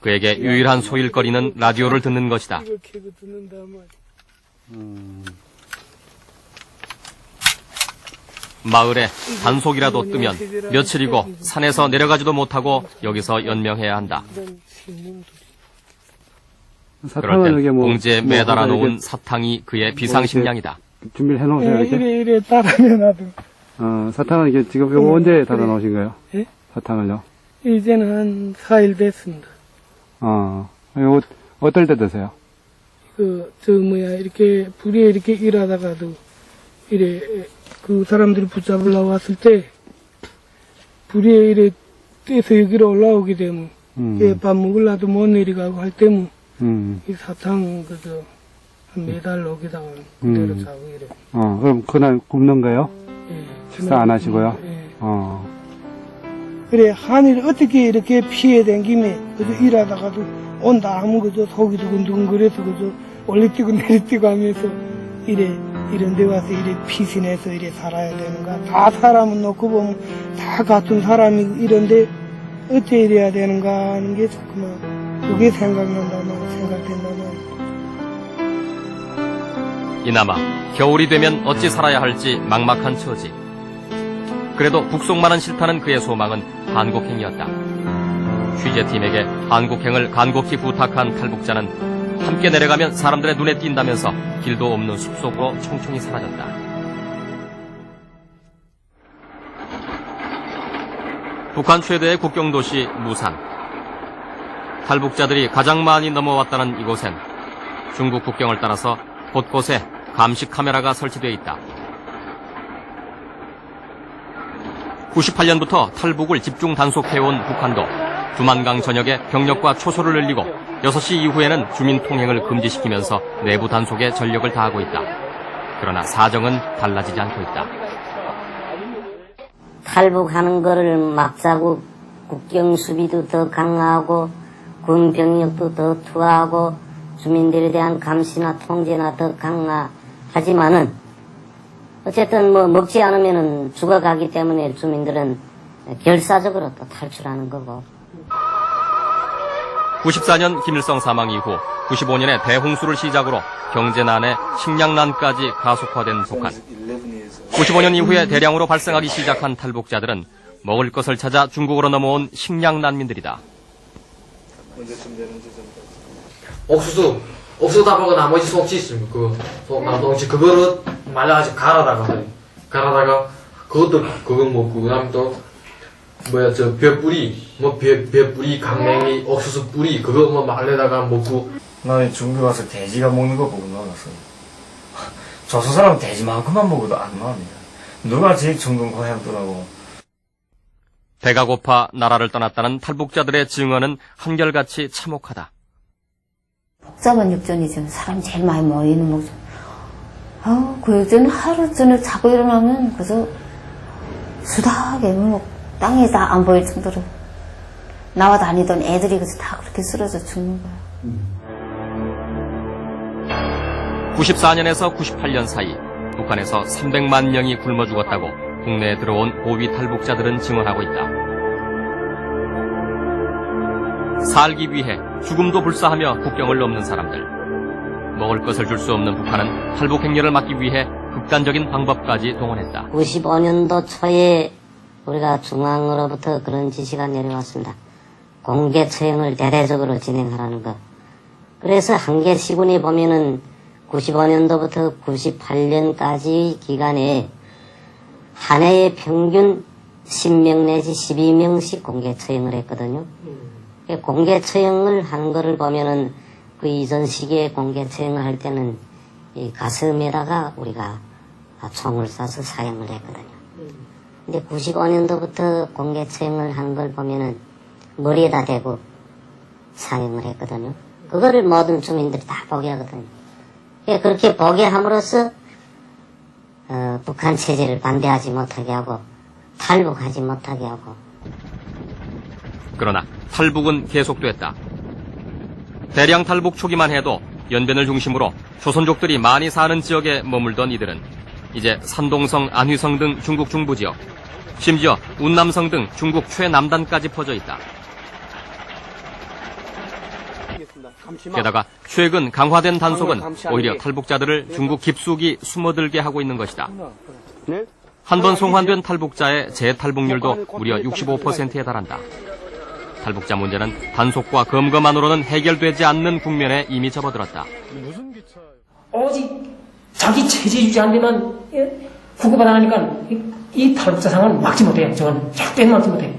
그에게 유일한 소일거리는 라디오를 듣는 것이다. 마을에 단속이라도 뜨면 며칠이고 산에서 내려가지도 못하고 여기서 연명해야 한다. 그럴 땐 봉지에 매달아 놓은 사탕이 그의 비상식량이다. 준비를 해놓으세요 이렇게? 이래 따라내놔도. 사탕은 이게 지금 이거 언제 닫아 놓으신 거예요? 예? 사탕을요? 이제는 한 4일 됐습니다. 이거 어떨 때 드세요? 이렇게 불에 이렇게 일하다가도 이래 그 사람들이 붙잡으려고 왔을 때 불에 이래 떼서 여기로 올라오게 되면 밥 먹으려도 못 내려가고 할 때면 이 사탕 그저 한 매달 놓기다가 그대로 자고 이래. 그럼 그날 굶는 거예요? 예. 식사 안 하시고요? 예. 그래, 한일 어떻게 이렇게 피해 댕김에, 그저 일하다가도 온다 하면 그저 속이 두근두근거려서 그저 올리뛰고 내리뛰고 하면서 이런 데 와서 이래 피신해서 이래 살아야 되는가. 다 사람은 놓고 보면 다 같은 사람이 이런데 어째 이래야 되는가 하는 게 자꾸만 그게 생각된다면. 이나마 겨울이 되면 어찌 살아야 할지 막막한 처지. 그래도 북송만은 싫다는 그의 소망은 한국행이었다. 취재팀에게 한국행을 간곡히 부탁한 탈북자는 함께 내려가면 사람들의 눈에 띈다면서 길도 없는 숲속으로 총총히 사라졌다. 북한 최대의 국경도시 무산. 탈북자들이 가장 많이 넘어왔다는 이곳엔 중국 국경을 따라서 곳곳에 감시 카메라가 설치되어 있다. 98년부터 탈북을 집중 단속해온 북한도 두만강 전역에 병력과 초소를 늘리고 6시 이후에는 주민 통행을 금지시키면서 내부 단속에 전력을 다하고 있다. 그러나 사정은 달라지지 않고 있다. 탈북하는 거를 막자고 국경 수비도 더 강화하고 군 병력도 더 투하하고 주민들에 대한 감시나 통제나 더 강화하지만은 어쨌든 먹지 않으면은 죽어가기 때문에 주민들은 결사적으로 또 탈출하는 거고. 94년 김일성 사망 이후 95년에 대홍수를 시작으로 경제난에 식량난까지 가속화된 북한. 95년 이후에 대량으로 발생하기 시작한 탈북자들은 먹을 것을 찾아 중국으로 넘어온 식량 난민들이다. 옥수수 다 먹고 나머지 속지 있습니다. 속나무동치 그거를 말려가지고 갈아다가 그거 먹고 그다음 또 벼 뿌리 벼 뿌리 강냉이 옥수수 뿌리 그거 말려다가 먹고. 나는 중국 가서 돼지가 먹는 거 보고 놀랐어. 조선 사람 돼지만큼만 먹어도 안 나옵니다. 누가 제일 정동거 해보더라고. 배가 고파 나라를 떠났다는 탈북자들의 증언은 한결같이 참혹하다. 복잡한 육전이 지금 사람이 제일 많이 모이는 목적. 그 육전 하루 전에 자고 일어나면 그저 수다하게 땅에 다 안 보일 정도로 나와 다니던 애들이 그래서 다 그렇게 쓰러져 죽는 거야. 94년에서 98년 사이 북한에서 300만 명이 굶어 죽었다고 국내에 들어온 고위 탈북자들은 증언하고 있다. 살기 위해 죽음도 불사하며 국경을 넘는 사람들. 먹을 것을 줄 수 없는 북한은 탈북 행렬을 막기 위해 극단적인 방법까지 동원했다. 95년도 초에 우리가 중앙으로부터 그런 지시가 내려왔습니다. 공개 처형을 대대적으로 진행하라는 것. 그래서 한계 시군이 보면은 95년도부터 98년까지 기간에 한 해에 평균 10명 내지 12명씩 공개 처형을 했거든요. 공개 처형을 한 거를 보면은 그 이전 시기에 공개 처형을 할 때는 이 가슴에다가 우리가 총을 쏴서 사형을 했거든요. 근데 95년도부터 공개 처형을 한 걸 보면은 머리에다 대고 사형을 했거든요. 그거를 모든 주민들이 다 보게 하거든요. 그렇게 보게 함으로써 북한 체제를 반대하지 못하게 하고 탈북하지 못하게 하고. 그러나 탈북은 계속됐다. 대량 탈북 초기만 해도 연변을 중심으로 조선족들이 많이 사는 지역에 머물던 이들은 이제 산동성, 안휘성 등 중국 중부 지역, 심지어 운남성 등 중국 최남단까지 퍼져 있다. 게다가 최근 강화된 단속은 오히려 탈북자들을 중국 깊숙이 숨어들게 하고 있는 것이다. 한 번 송환된 탈북자의 재탈북률도 무려 65%에 달한다. 탈북자 문제는 단속과 검거만으로는 해결되지 않는 국면에 이미 접어들었다. 오직 자기 체제 유지 안 되면 구급받아가니까 이 탈북자 상황을 막지 못해요. 저는 절대 막지 못해요.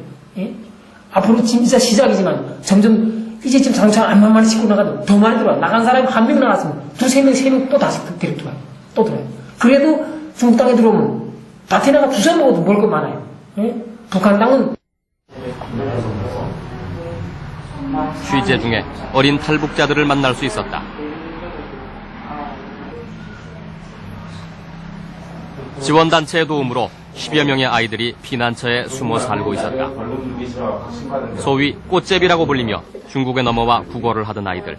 앞으로 진짜 시작이지만 점점 이제 지금 장차 안 만만히 싣고 나가도 더 많이 들어와요. 나간 사람이 한 명 나갔으면 두세 명, 세 명 또 다시 데리고 들어와요. 또 들어와요. 그래도 중국 땅에 들어오면 다티나가 두세 먹어도 먹을 거 많아요. 북한 땅은 취재 중에 어린 탈북자들을 만날 수 있었다. 지원단체의 도움으로 10여 명의 아이들이 피난처에 숨어 살고 있었다. 소위 꽃제비라고 불리며 중국에 넘어와 국어를 하던 아이들.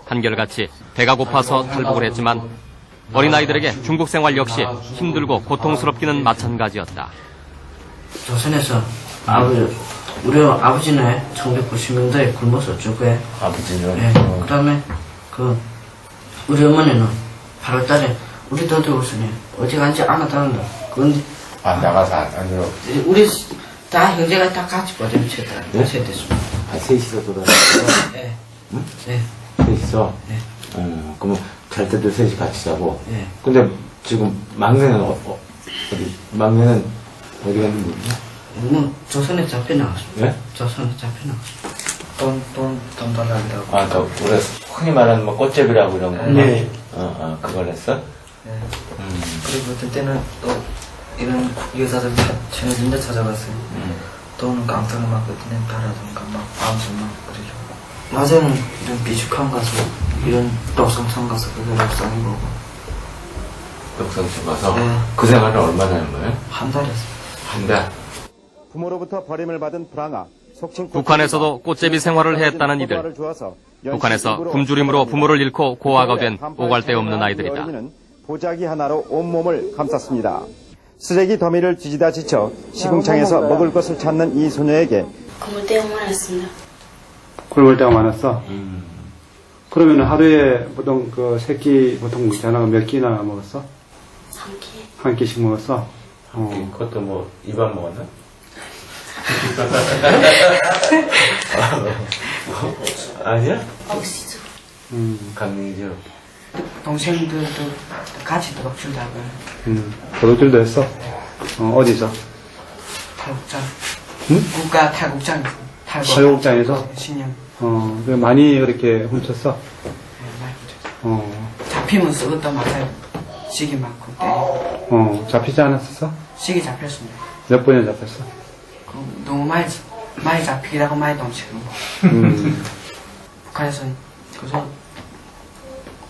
한결같이 배가 고파서 탈북을 했지만 어린아이들에게 중국 생활 역시 힘들고 고통스럽기는 마찬가지였다. 조선에서 우리 아버지는 1990년대에 굶어서 죽고요. 아버지는? 네. 그 다음에 우리 어머니는 8월달에 우리 너들 우선에 어디 간지 안 왔다는다. 그런데 나가서 안 우리 다 형제가 다 같이 버리면 쳤다. 네? 됐습니다. 셋이서 돌아다녔어? 네. 응? 네. 셋이서? 네. 그러면 잘 때도 셋이 같이 자고? 네. 근데 지금 막내는 막내는 어디 갔는지 모르냐? 조선에 잡혀나갔습니다. 네? 조선에 잡혀나갔습니다. 돈 달라기도 하고. 우리가 흔히 말하는 꽃제비라고 이런 거? 네. 그걸 했어? 네. 그리고 어떤 때는 또 이런 여자들 채널 진짜 찾아갔어요. 또는 깡통을 막 어떤 달아든가 막 암수 막 그러죠. 낮에는 이런 비축한 가서 이런 독성청 가서 그거 독성해 보고. 독성청 가서? 네. 그 생활을 얼마나 하는 거예요? 한 달 했어요. 한 달? 부모로부터 버림을 받은 불황아. 북한에서도 꽃제비 생활을 했다는 이들. 북한에서 굶주림으로 부모를 잃고 고아가 된 오갈 데 없는 아이들이다. 보자기 하나로 온몸을 감쌌습니다. 쓰레기 더미를 뒤지다 지쳐 시궁창에서 먹을 것을 찾는 이 소녀에게 굶을 때가 많았습니다. 굶을 때가 많았어? 그러면 하루에 보통 그 새끼 보통 전화가 몇 끼나 먹었어? 한 끼. 한 끼씩 먹었어? 그것도 뭐 입안 먹었나? 아니야? 억시죠. 강냉이죠. 동생들도 같이 도둑질 하고요. 도둑질도 했어? 어디서? 탈북장. 응? 국가 탈북장. 탈북장에서? 10년. 그래 많이 이렇게 훔쳤어? 네, 많이 훔쳤어. 잡히면 썩었다 맞아요. 시기 맞고 때리고. 잡히지 않았었어? 시기 잡혔습니다. 몇 번이나 잡혔어? 너무 많이 잡히기도 하고 많이 넘치고. 북한에서 그래서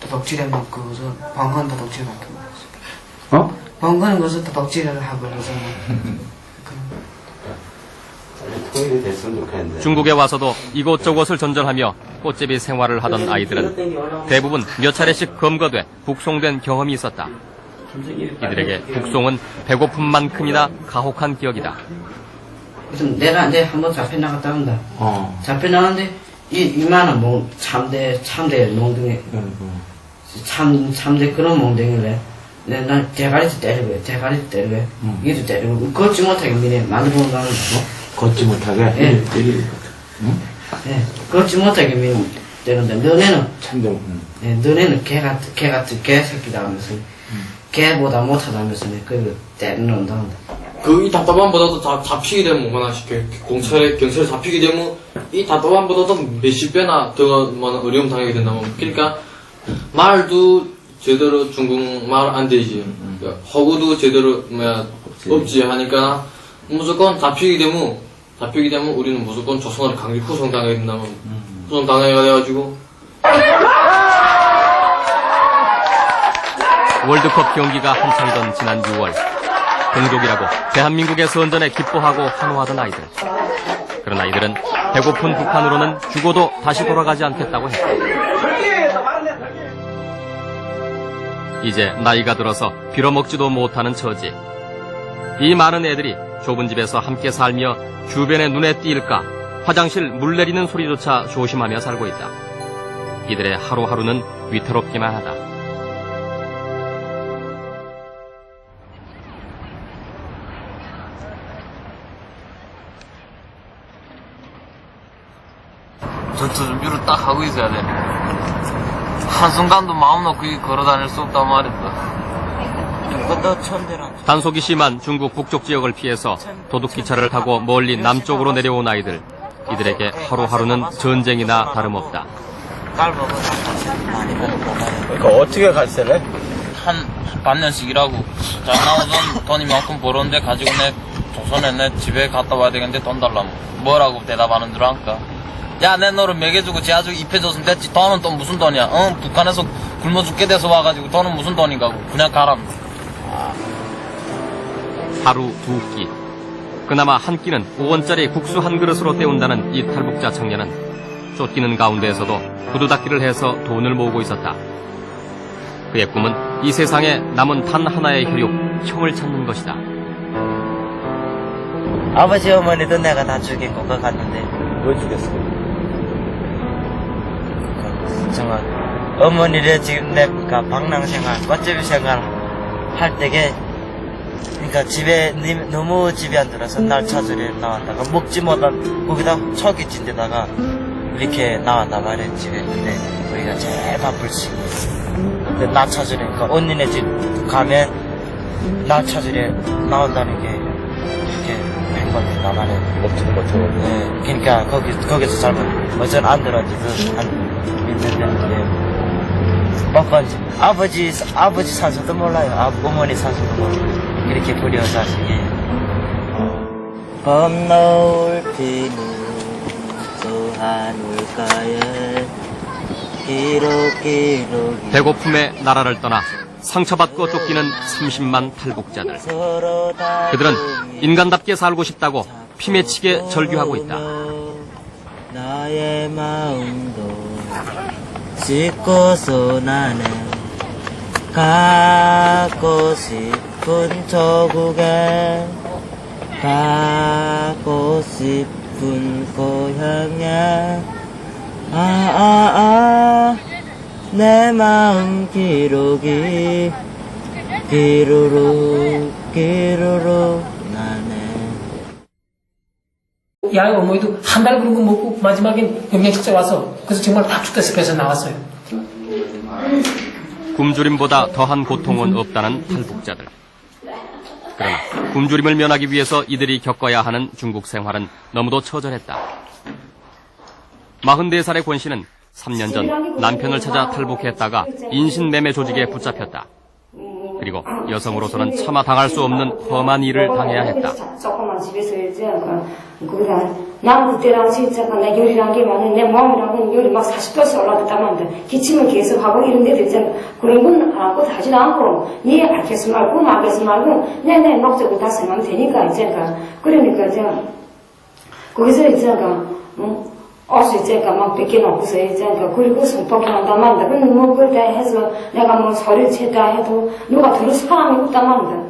도둑질하면 그래서 번건 도둑질 같은 거. 번거는 것을 도둑질을 하고 그래서 됐으면 좋겠는데. 중국에 와서도 이곳저곳을 전전하며 꽃제비 생활을 하던 아이들은 대부분 몇 차례씩 검거돼 북송된 경험이 있었다. 이들에게 북송은 배고픔만큼이나 가혹한 기억이다. 내가 한번 잡혀나갔다 한다. 잡혀나갔는데 이만한 참대 몽둥이 참대 그런 몽둥이래. 난 대가리도 때리고 이도 때리고 걷지 못하게 미네 만들어본 거는 걷지 못하게? 예. 예. 걷지 못하게 미네 때는데 너네는 참동. 예, 너네는 개 새끼다 하면서 개보다 못하다면서 그 때리는다. 이 답답함보다도 잡히게 되면 얼마나 경찰에 잡히게 되면 이 답답함보다도 몇십 배나 더 많은 어려움 당하게 된다면 그러니까 말도 제대로 중국말 안 되지. 허구도 제대로 없지 하니까 무조건 잡히게 되면 우리는 무조건 조선을 강제 후송당하게 된다면 후송당하게 돼가지고 월드컵 경기가 한창이던 지난 6월 동족이라고 대한민국의 선전에 기뻐하고 환호하던 아이들. 그러나 이들은 배고픈 북한으로는 죽어도 다시 돌아가지 않겠다고 했다. 이제 나이가 들어서 빌어먹지도 못하는 처지. 이 많은 애들이 좁은 집에서 함께 살며 주변의 눈에 띄일까 화장실 물 내리는 소리조차 조심하며 살고 있다. 이들의 하루하루는 위태롭기만 하다. 전투 준비를 딱 하고 있어야 돼. 한순간도 마음 놓고 걸어다닐 수 없단 말이다. 단속이 심한 중국 북쪽 지역을 피해서 도둑기차를 타고 멀리 남쪽으로 내려온 아이들. 이들에게 하루하루는 전쟁이나 다름없다. 그러니까 어떻게 갈세래? 한 반년씩 일하고 잘 나오던 돈 이만큼 벌었는데 가지고 내 조선에 내 집에 갔다 와야 되겠는데 돈 달라면 뭐라고 대답하는 줄 알까? 야, 내 너를 먹여주고 재아주고 입혀줬으면 됐지. 돈은 또 무슨 돈이야? 북한에서 굶어 죽게 돼서 와가지고 돈은 무슨 돈인가? 그냥 가라고. 하루 두 끼. 그나마 한 끼는 5원짜리 국수 한 그릇으로 때운다는 이 탈북자 청년은 쫓기는 가운데에서도 구두닦기를 해서 돈을 모으고 있었다. 그의 꿈은 이 세상에 남은 단 하나의 혈육, 형을 찾는 것이다. 아버지 어머니도 내가 다 죽이고 갔는데 왜 죽였어? 정말 어머니를 지금 내가 방랑생활, 꽃제비 생활 할 때게 그러니까 집에 너무 집에 안 들어서 날 찾으러 나왔다가 먹지 못한 거기다 척이 진 데다가 이렇게 나왔단 말이야 집에. 근데 우리가 제일 바쁠 시기. 근데 나 찾으려니까 언니네 집 가면 나 찾으려 나온다는 게 이렇게 행복했단 말이야. 어떻게 버텨? 네, 그러니까 거기서 잘못 어전 안 들어지고 한 먹건지 아버지 산소도 몰라요. 어머니 산소도 모르고 이렇게 부려 사시게. 봄노을 피는 소한 물가에 기록 배고픔에 나라를 떠나 상처받고 쫓기는 30만 탈북자들. 그들은 인간답게 살고 싶다고 피맺히게 절규하고 있다. 나의 마음도 씻고서 나는 가고 싶은 저국에 가고 싶은 고향에 내 마음 기록이 기루룩 나네. 야, 어머니도 한 달 그런 거 먹고 마지막엔 영양식사 와서 그래서 정말 다 죽겠어. 그래서 나왔어요. 굶주림보다 더한 고통은 없다는 탈북자들. 그러나 굶주림을 면하기 위해서 이들이 겪어야 하는 중국 생활은 너무도 처절했다. 44살의 권 씨는 3년 전 남편을 찾아 탈북했다가 인신매매 조직에 붙잡혔다. 그리고 여성으로서는 차마 당할 수 없는 험한 일을 당해야 했다. 조그만 집에서 거기다 난 그때랑 진짜 내 요리란 게 많은 내 마음이랑 요리 막 40도씩 올라갔다만 기침을 계속 하고 이런 데도 있잖아. 그런 건 알고 하지도 않고 니 알겠어 말고 말겠어 말고 내 목적을 다 생각하면 되니까 이제가 그러니까 제가 거기서 있잖아, 어수 있잖아, 막 뺏겨놓고서 있잖아. 그리고 성폭행한단 말이다. 근데 뭐, 그걸 다 해서 내가 뭐 소리를 쳤다 해도 누가 들을 사람이 없단 말이다.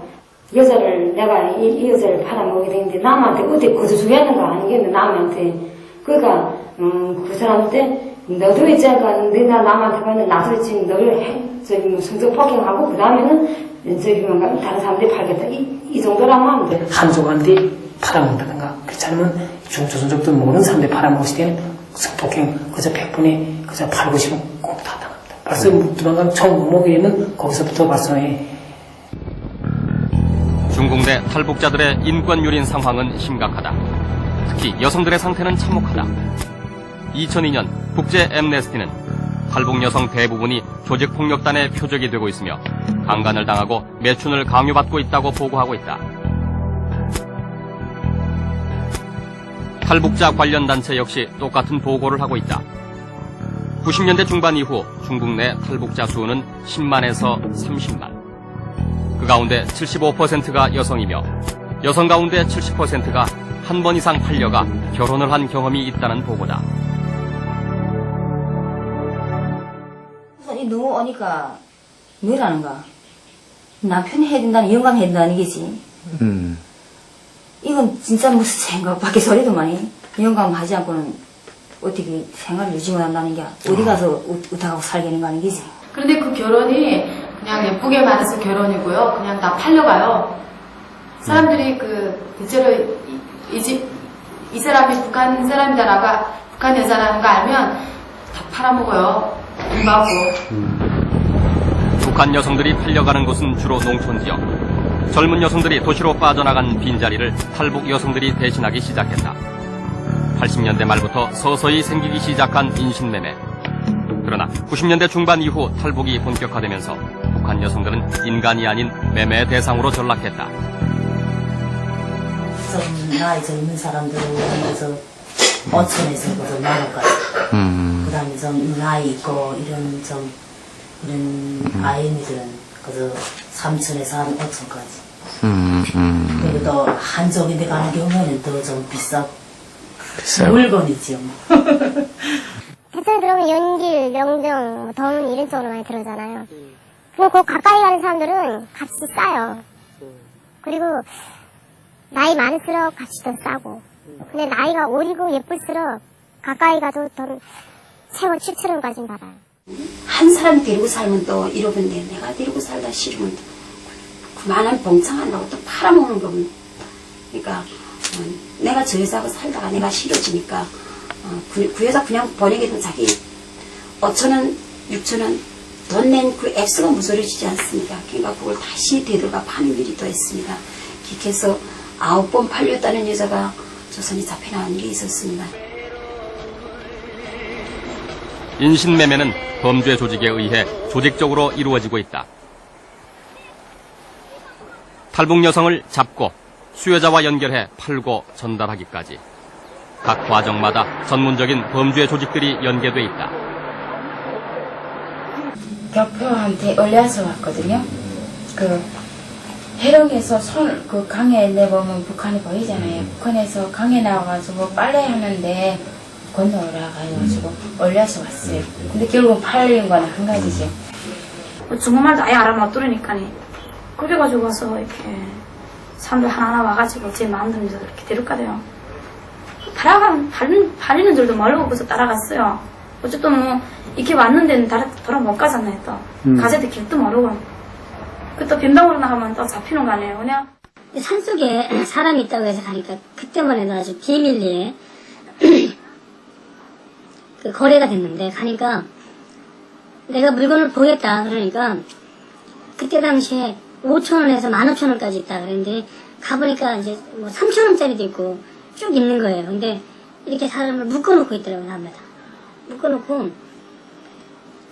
여자를, 내가 이 여자를 팔아먹게 되는데 남한테 어디 거두주겠는 거 아니겠네, 남한테. 그러니까, 그 사람한테 너도 있잖아. 너나 남한테 가면 나도 지금 너를 뭐 성폭행하고, 그 다음에는 저기 뭔가 다른 사람들이 팔겠다. 이 정도라면 하면 돼. 한족한테 팔아먹는다든가, 그렇지 않으면 중조선족들 모르는 사람들이 팔아먹을 때는 성폭행, 그저 100분에 그저 팔고 싶으면 꼭 다 당합니다. 벌써 도망가면 처음 먹이면 거기서부터 발생해. 중국 내 탈북자들의 인권유린 상황은 심각하다. 특히 여성들의 상태는 참혹하다. 2002년 국제 엠네스티는 탈북 여성 대부분이 조직폭력단의 표적이 되고 있으며 강간을 당하고 매춘을 강요받고 있다고 보고하고 있다. 탈북자 관련 단체 역시 똑같은 보고를 하고 있다. 90년대 중반 이후 중국 내 탈북자 수는 10만에서 30만. 그 가운데 75%가 여성이며 여성 가운데 70%가 한 번 이상 팔려가 결혼을 한 경험이 있다는 보고다. 너무 오니까 뭐라는가? 남편이 해야 된다는 영감 해야 된다는 얘기지. 이건 진짜 무슨 생각 밖에 소리도 많이 영감 하지 않고는 어떻게 생활을 유지 못한다는 게 어디 가서 어떡하고 살겠는 거 아닌 게지. 그런데 그 결혼이 그냥 예쁘게 말해서 결혼이고요. 그냥 다 팔려가요. 사람들이 대체로 이 사람이 북한 사람이다라고 북한 여자라는 거 알면 다 팔아먹어요. 돈 받고. 북한 여성들이 팔려가는 곳은 주로 농촌 지역. 젊은 여성들이 도시로 빠져나간 빈자리를 탈북 여성들이 대신하기 시작했다. 80년대 말부터 서서히 생기기 시작한 인신매매. 그러나 90년대 중반 이후 탈북이 본격화되면서 북한 여성들은 인간이 아닌 매매 대상으로 전락했다. 좀 나이 젊은 사람들은 그래서 5천에서 그래서 만원까지. 그 다음에 좀 나이 있고 이런 아이들은 그래서 3천에서 한 5천까지. 그리고 또 한쪽인데 가는 경우에는 더 좀 비싸. 물건이지요. 대체로 들어오면 연길, 명정, 덩 이런 쪽으로 많이 들어오잖아요. 그리고 그 가까이 가는 사람들은 값이 싸요. 그리고 나이 많을수록 값이 더 싸고. 근데 나이가 어리고 예쁠수록 가까이 가도 돈 최고 7,000원까지는 받아요. 한 사람 데리고 살면 또 이러는데 내가 데리고 살다 싫으면 그만한 봉창한다고 또 팔아먹는 거면. 그러니까 내가 저 여자하고 살다가 내가 싫어지니까 그 여자 그냥 보내게도 자기 5천원, 6천원 돈 낸 그 액수가 무서워지지 않습니까? 그러니까 그걸 다시 되돌아 파는 일이 또 있습니다. 그렇게 해서 9번 팔렸다는 여자가 조선이 잡혀나온 일이 있었습니다. 인신매매는 범죄 조직에 의해 조직적으로 이루어지고 있다. 탈북 여성을 잡고 수요자와 연결해 팔고 전달하기까지 각 과정마다 전문적인 범죄 조직들이 연계돼 있다. 격표한테 올려서 왔거든요. 해령에서 강에 내보면 북한이 보이잖아요. 북한에서 강에 나와가지고 빨래 하는데 건너오라 가지고 올려서 왔어요. 근데 결국은 팔린 거는 한 가지죠. 중국말도 아예 알아 못 들으니까니 그래가지고 와서 이렇게 사람들 하나하나 와가지고 제 마음대로 이렇게 데려가대요. 팔리는 줄도 모르고 그래서 따라갔어요. 어쨌든 뭐 이렇게 왔는데는 돌아 못 가잖아요. 또 가서 길도 모르고 또 빈방으로 나가면 또 잡히는 거 아니에요. 그냥 산속에 사람이 있다고 해서 가니까 그때만 해도 아주 비밀리에 그 거래가 됐는데 가니까 내가 물건을 보겠다 그러니까 그때 당시에 5,000원에서 15,000원까지 있다 그랬는데 가보니까 이제 뭐 3,000원짜리도 있고 쭉 있는 거예요. 근데 이렇게 사람을 묶어놓고 있더라고요. 남마다 묶어놓고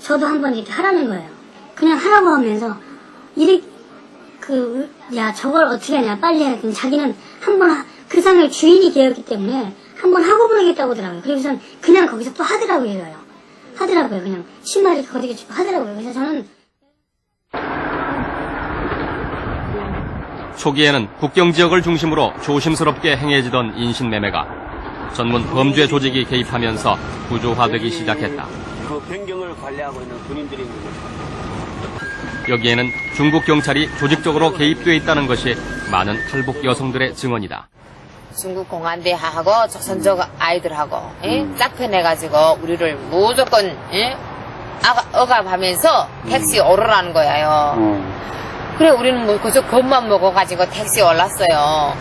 저도 한번 이렇게 하라는 거예요. 그냥 하라고 하면서 야 저걸 어떻게 하냐 빨리 해야 되니 자기는 한번 그 상을 주인이 되었기 때문에 한번 하고 보내겠다고 하더라고요. 그리고선 그냥 거기서 또 하더라고요. 그냥 신발을 거기에 주고 하더라고요. 그래서 저는 초기에는 국경 지역을 중심으로 조심스럽게 행해지던 인신매매가 전문 범죄 조직이 개입하면서 구조화되기 시작했다. 그 변경을 관리하고 있는 군인들이 있는 거죠. 여기에는 중국 경찰이 조직적으로 개입돼 있다는 것이 많은 탈북 여성들의 증언이다. 중국 공안대하고 조선족 아이들하고 짝편해가지고 우리를 무조건 억압하면서 택시 오르라는 거예요. 그래 우리는 뭐 그저 겁만 먹어가지고 택시 올랐어요.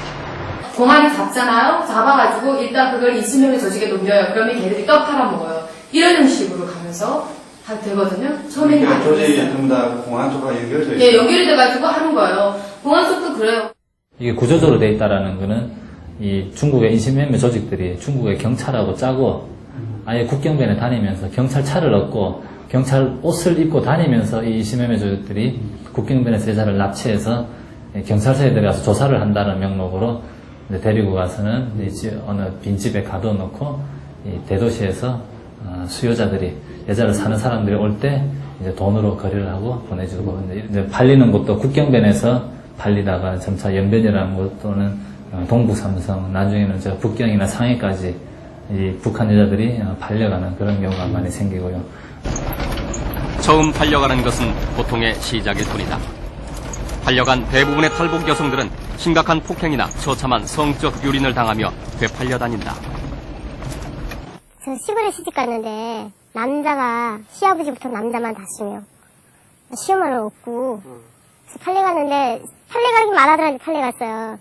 공안이 잡잖아요. 잡아가지고 일단 그걸 20명의 조직에 넘겨요. 그러면 걔들이 떡 팔아먹어요. 이런 식으로 가면서 되거든요. 처음에는 조직이 전부 다 공안 쪽과 연결돼 있어요. 네, 연결이 돼가지고 하는 거예요. 공안 쪽도 그래요. 이게 구조적으로 돼 있다라는 거는 이 중국의 인신매매 조직들이 중국의 경찰하고 짜고 아예 국경변에 다니면서 경찰차를 얻고 경찰 옷을 입고 다니면서 이 인신매매 조직들이 국경변에서 여자를 납치해서 경찰서에 들어가서 조사를 한다는 명목으로 데리고 가서는 어느 빈집에 가둬놓고 이 대도시에서 수요자들이 여자를 사는 사람들이 올 때 이제 돈으로 거래를 하고 보내주고 이제 팔리는 곳도 국경변에서 팔리다가 점차 연변이라는 곳 또는 동북삼성 나중에는 저 북경이나 상해까지 이 북한 여자들이 팔려가는 그런 경우가 많이 생기고요. 처음 팔려가는 것은 보통의 시작일 뿐이다. 팔려간 대부분의 탈북 여성들은 심각한 폭행이나 처참한 성적 유린을 당하며 되팔려 다닌다. 저 시골에 시집 갔는데 남자가 시아버지부터 남자만 다스며 시어머니는 없고 그래서 팔려갔는데 팔려가기만 하더라도 팔려갔어요.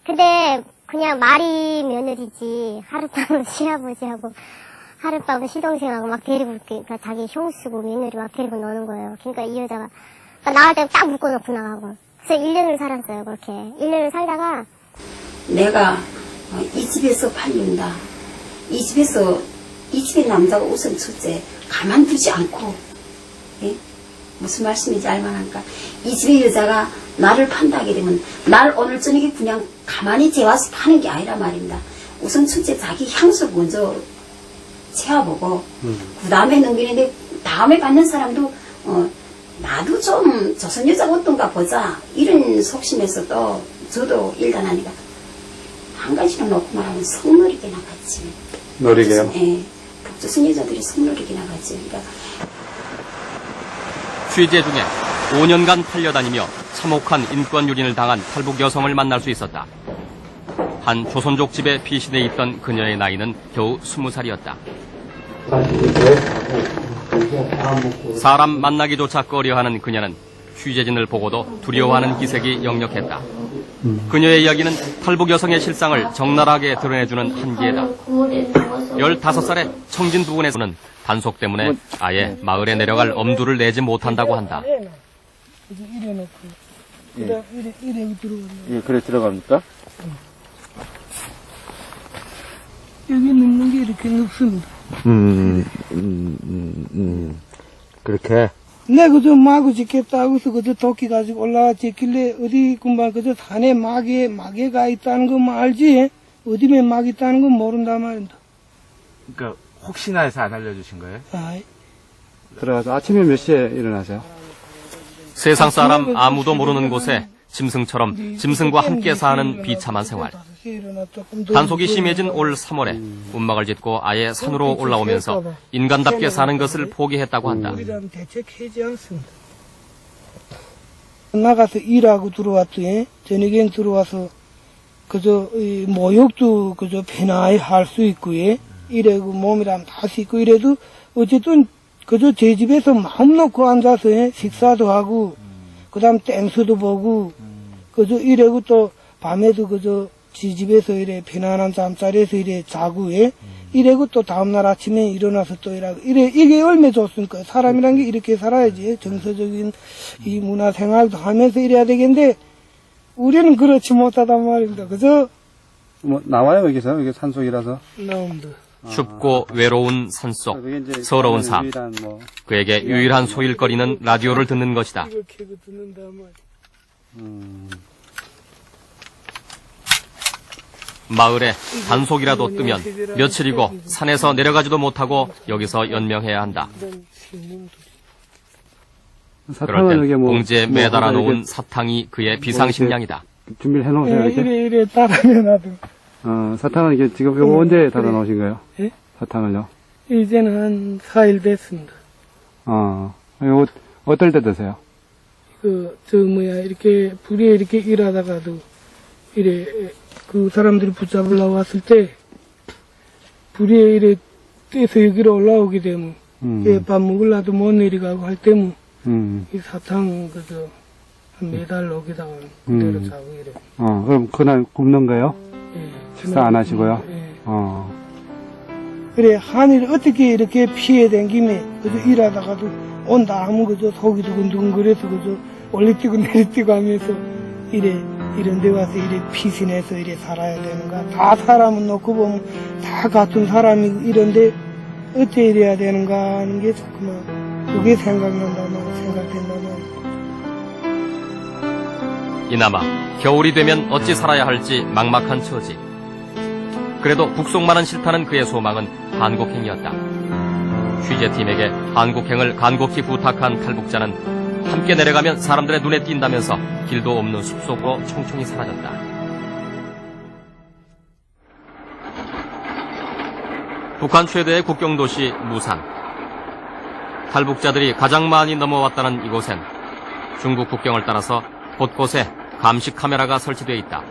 근데 그냥 말이 며느리지 하룻밤은 시아버지하고 하룻밤은 시동생하고 막 데리고 그러니까 자기 형수고 며느리 막 데리고 노는 거예요. 그러니까 이 여자가 나갈 때 딱 묶어놓고 나가고 그래서 1년을 살았어요. 그렇게 1년을 살다가 내가 이 집에서 팔린다. 이 집에 남자가 우선 첫째 가만두지 않고 예? 무슨 말씀인지 알만하니까 이 집의 여자가 나를 판다게 되면 날 오늘 저녁에 그냥 가만히 재워서 파는 게 아니라 말입니다. 우선 첫째 자기 향수 먼저 채워보고 그 다음에 넘기는데 다음에 받는 사람도 나도 좀 조선 여자가 어떤가 보자 이런 속심에서 또 저도 일단하니까 한 가지를 놓고 말하면 성놀이게 나갔지. 놀이게요? 예. 북조선 여자들이 성놀이게 나갔지. 그러니까 취재 중에 5년간 팔려다니며 참혹한 인권 유린을 당한 탈북 여성을 만날 수 있었다. 한 조선족 집에 피신해 있던 그녀의 나이는 겨우 20살이었다. 사람 만나기조차 꺼려하는 그녀는 취재진을 보고도 두려워하는 기색이 역력했다. 그녀의 이야기는 탈북 여성의 실상을 적나라하게 드러내주는 한계다. 15살의 청진 부근에서는 단속 때문에 아예 마을에 내려갈 엄두를 내지 못한다고 한다. 예, 그래 들어갑니까? 여기 눕는 게 이렇게 눕습니다. 그렇게. 내 그저 마구 짓겠다고 해서 그저 도끼 가지고 올라가 짓길래 어디 금방 그저 산에 마개가 있다는 거만 알지 어디에 막 있다는 건 모른단 말입니다. 그러니까 혹시나 해서 안 알려주신 거예요? 아이. 들어가서 아침에 몇 시에 일어나세요? 세상 사람 아무도 모르는 곳에 짐승처럼 짐승과 함께 사는 비참한 생활. 단속이 심해진 올 3월에 움막을 짓고 아예 산으로 올라오면서 인간답게 사는 것을 포기했다고 한다. 대책하지 않습니다. 나가서 일하고 들어왔더니 저녁엔 들어와서 그저 모욕도 그저 편하게 할 수 있고 이래고 몸이랑 다 씻고 이래도 어쨌든 그저 제 집에서 마음 놓고 앉아서 식사도 하고 그다음 땡수도 보고 그저 이래고 또 밤에도 그저 지 집에서 이래 편안한 잠자리에서 이래 자고 이래고 또 다음날 아침에 일어나서 또 일하고 이게 얼마나 좋습니까? 사람이란 게 이렇게 살아야지 정서적인 이 문화 생활도 하면서 이래야 되겠는데 우리는 그렇지 못하단 말입니다. 그저 뭐 나와요 여기서 여기 산속이라서. 나옵니다. 춥고 외로운 산속, 서러운 삶. 그에게 유일한 소일거리는 라디오를 듣는 것이다. 마을에 단속이라도 뜨면 며칠이고 산에서 내려가지도 못하고 여기서 연명해야 한다. 그럴 땐 봉지에 매달아 놓은 사탕이 그의 비상식량이다. 준비를 해놓으세요 이렇게? 이래 따라내놔도 사탕은 이게 지금 이거 언제 닫아 놓으신 거예요? 예? 사탕을요? 이제는 한 4일 됐습니다. 이거 어떨 때 드세요? 이렇게 불에 이렇게 일하다가도 이래 그 사람들이 붙잡으려고 왔을 때 불에 이래 뛰어서 여기로 올라오게 되면 밥 먹으려도 못 내려가고 할 때면 이 사탕 한 매달 녹이다가 그대로 자고 이래. 그럼 그날 굶는 거예요? 예. 식사 안 하시고요? 예. 그래, 한일 어떻게 이렇게 피해 댕김에 일하다가도 온다 하면 속이 두근두근거려서 올리뛰고 내리뛰고 하면서 이런 데 와서 피신해서 살아야 되는가. 다 사람은 놓고 보면 다 같은 사람이 이런데 어째 이래야 되는가 하는 게 자꾸만 그게 생각된다면. 이나마 겨울이 되면 어찌 살아야 할지 막막한 처지. 그래도 북송만은 싫다는 그의 소망은 한국행이었다. 취재팀에게 한국행을 간곡히 부탁한 탈북자는 함께 내려가면 사람들의 눈에 띈다면서 길도 없는 숲속으로 총총히 사라졌다. 북한 최대의 국경도시 무산. 탈북자들이 가장 많이 넘어왔다는 이곳엔 중국 국경을 따라서 곳곳에 감시 카메라가 설치되어 있다.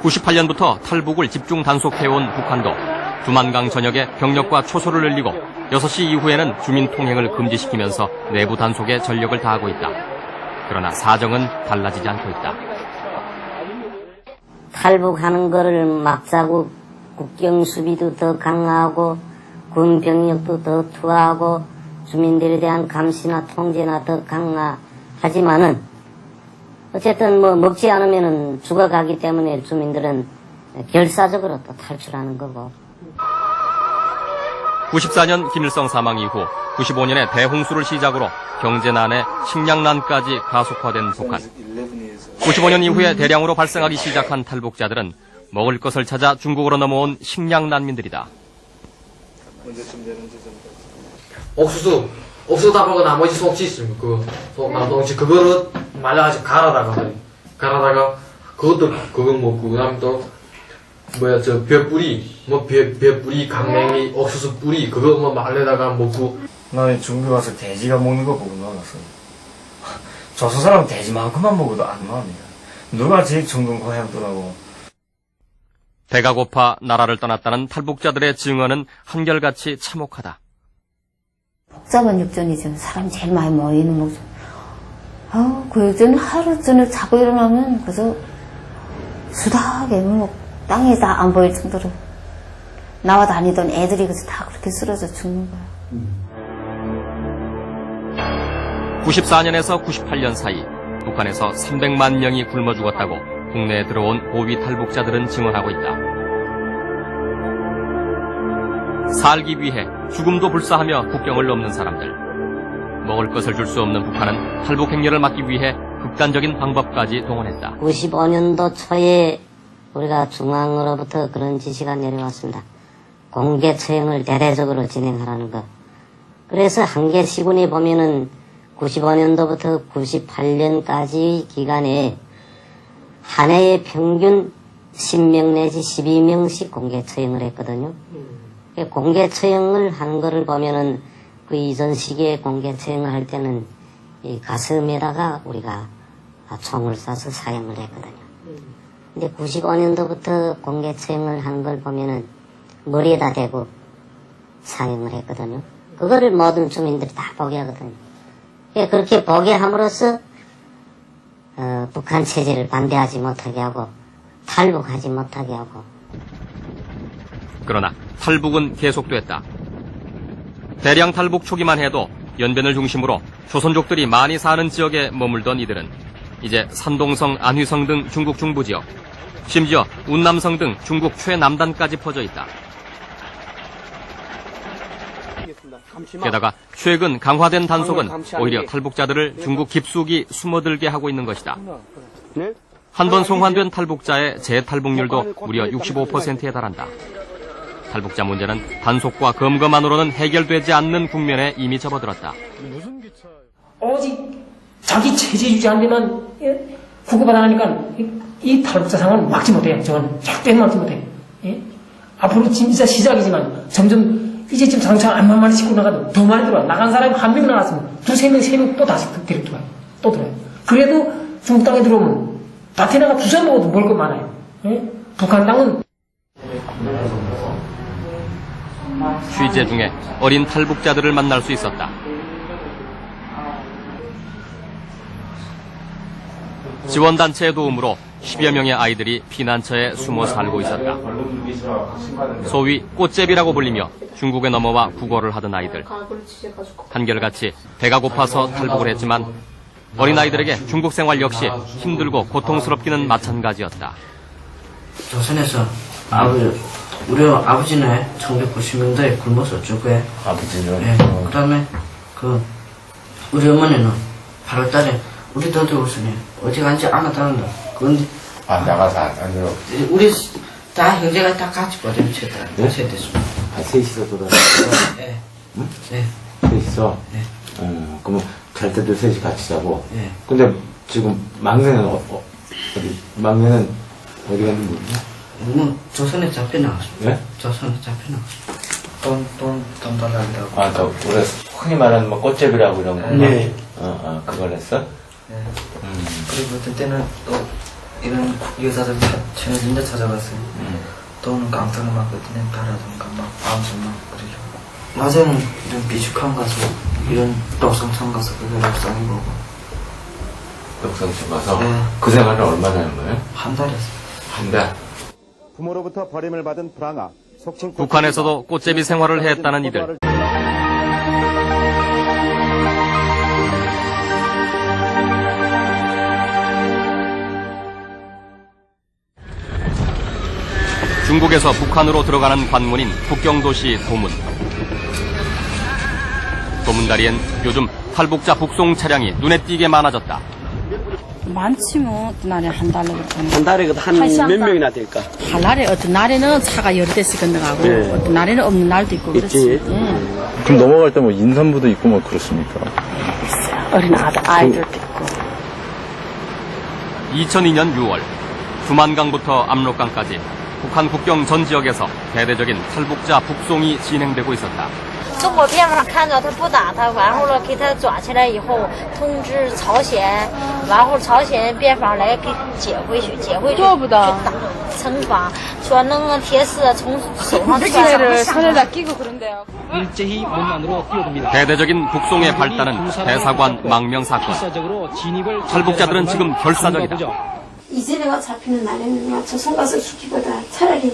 98년부터 탈북을 집중 단속해온 북한도 두만강 전역에 병력과 초소를 늘리고 6시 이후에는 주민 통행을 금지시키면서 내부 단속에 전력을 다하고 있다. 그러나 사정은 달라지지 않고 있다. 탈북하는 거를 막자고 국경 수비도 더 강화하고 군 병력도 더 투하하고 주민들에 대한 감시나 통제나 더 강화하지만은 어쨌든 먹지 않으면은 죽어가기 때문에 주민들은 결사적으로 또 탈출하는 거고. 94년 김일성 사망 이후 95년에 대홍수를 시작으로 경제난에 식량난까지 가속화된 북한. 95년 이후에 대량으로 발생하기 시작한 탈북자들은 먹을 것을 찾아 중국으로 넘어온 식량난민들이다. 옥수수 다 먹고 나머지 속지 있습니다. 나머지 그거를 말려가지고 갈아다가 그거 먹고 그다음 또 벼 뿌리 벼 뿌리 강냉이 옥수수 뿌리 그거 말려다가 먹고. 나는 중국 가서 돼지가 먹는 거 보고 놀랐어. 조선 사람 돼지만큼만 먹어도 안 노합니다. 누가 제일 정도 해보더라고. 배가 고파 나라를 떠났다는 탈북자들의 증언은 한결같이 참혹하다. 복잡한 육전이 지금 사람이 제일 많이 모이는 목적. 그 육전 하루 전에 자고 일어나면 그저 수다하게 땅에 다 안 보일 정도로 나와 다니던 애들이 그저 다 그렇게 쓰러져 죽는 거야. 94년에서 98년 사이 북한에서 300만 명이 굶어 죽었다고 국내에 들어온 고위 탈북자들은 증언하고 있다. 살기 위해 죽음도 불사하며 국경을 넘는 사람들. 먹을 것을 줄 수 없는 북한은 탈북 행렬을 막기 위해 극단적인 방법까지 동원했다. 95년도 초에 우리가 중앙으로부터 그런 지시가 내려왔습니다. 공개 처형을 대대적으로 진행하라는 것. 그래서 한계 시군에 보면은 95년도부터 98년까지 기간에 한 해에 평균 10명 내지 12명씩 공개 처형을 했거든요. 공개 처형을 한 거를 보면은 그 이전 시기에 공개 처형을 할 때는 이 가슴에다가 우리가 총을 쏴서 사형을 했거든요. 근데 95년도부터 공개 처형을 한 걸 보면은 머리에다 대고 사형을 했거든요. 그거를 모든 주민들이 다 보게 하거든요. 그렇게 보게 함으로써 북한 체제를 반대하지 못하게 하고 탈북하지 못하게 하고. 그러나 탈북은 계속됐다. 대량 탈북 초기만 해도 연변을 중심으로 조선족들이 많이 사는 지역에 머물던 이들은 이제 산동성, 안휘성 등 중국 중부 지역, 심지어 운남성 등 중국 최남단까지 퍼져 있다. 게다가 최근 강화된 단속은 오히려 탈북자들을 중국 깊숙이 숨어들게 하고 있는 것이다. 한 번 송환된 탈북자의 재탈북률도 무려 65%에 달한다. 탈북자 문제는 단속과 검거만으로는 해결되지 않는 국면에 이미 접어들었다. 오직 자기 체제 유지 안 되면 구급받아가니까 이 탈북자 상황을 막지 못해요. 저는 절대 막지 못해요. 예? 앞으로 진짜 시작이지만 점점 이제 지금 장차 안 만만히 싣고 나가도 더 많이 들어와요. 나간 사람이 한 명 나갔으면 두세 명, 세 명 또 다시 데리고 들어와요. 또 들어와요. 그래도 중국 땅에 들어오면 바티나가 두세 먹어도 먹을 거 많아요. 예? 북한 땅은 취재 중에 어린 탈북자들을 만날 수 있었다. 지원단체의 도움으로 10여 명의 아이들이 피난처에 숨어 살고 있었다. 소위 꽃제비라고 불리며 중국에 넘어와 국어를 하던 아이들. 한결같이 배가 고파서 탈북을 했지만 어린아이들에게 중국 생활 역시 힘들고 고통스럽기는 마찬가지였다. 조선에서 우리 아버지는 1990년대에 굶어서 죽고요. 아버지는? 네. 그 다음에 우리 어머니는 8월달에 우리 너들 우선에 어디 간지 안 왔다는데 그런데 나가서 안 들어. 우리 다 형제가 다 같이 버림쳤다. 네? 됐습니다. 셋이서 돌아다녔어? 네. 응? 네. 셋이서? 네. 그러면 잘 때도 셋이 같이 자고? 네. 근데 지금 막내는 막내는 어디 갔는지 모르냐? 뭐 조선에 잡혀나갔습니다. 네? 조선에 잡혀나갔습니다. 돈 달라고. 우리 흔히 말하는 뭐 꽃제비라고 이런 거? 네. 그걸 했어? 네. 그리고 어떤 때는 또 이런 여자들 진짜 찾아갔어요. 또는 깡통을 막 그때는 달아든가 막 암수 막 그러죠. 낮에는 이런 비축한 가서 이런 독성청 가서 그거 락상해 보고. 독성청 가서? 네. 그 생활을 얼마나 하는 거예요? 한 달 했어요. 한 달? 부모로부터 버림을 받은 불황아. 북한에서도 꽃제비 생활을 했다는 이들. 중국에서 북한으로 들어가는 관문인 국경도시 도문. 도문다리엔 요즘 탈북자 북송 차량이 눈에 띄게 많아졌다. 많지 뭐 어떤 날에 한 달에 한 달에 한 몇 명이나 될까? 한 날에 어떤 날에는 차가 여러 대씩 건너가고 네. 어떤 날에는 없는 날도 있고 그렇지. 그럼 넘어갈 때 뭐 인선부도 있고 뭐 그렇습니까? 어린 아이들도 있고. 2002년 6월 두만강부터 압록강까지 북한 국경 전 지역에서 대대적인 탈북자 북송이 진행되고 있었다. 中国边上看着他不打他，完后了给他抓起来以后，通知朝鲜，完后朝鲜边防来给接回去，做不到，打惩罚，说能铁丝从手上穿上。 손에다 끼고 그런데요. 일제히 몸 안으로 뛰어듭니다. 대대적인 북송의 발단은 대사관 망명 사건. 탈북자들은 지금 결사적이다. 이제 내가 잡히는 날에는 나 조선 가서 죽기보다 차라리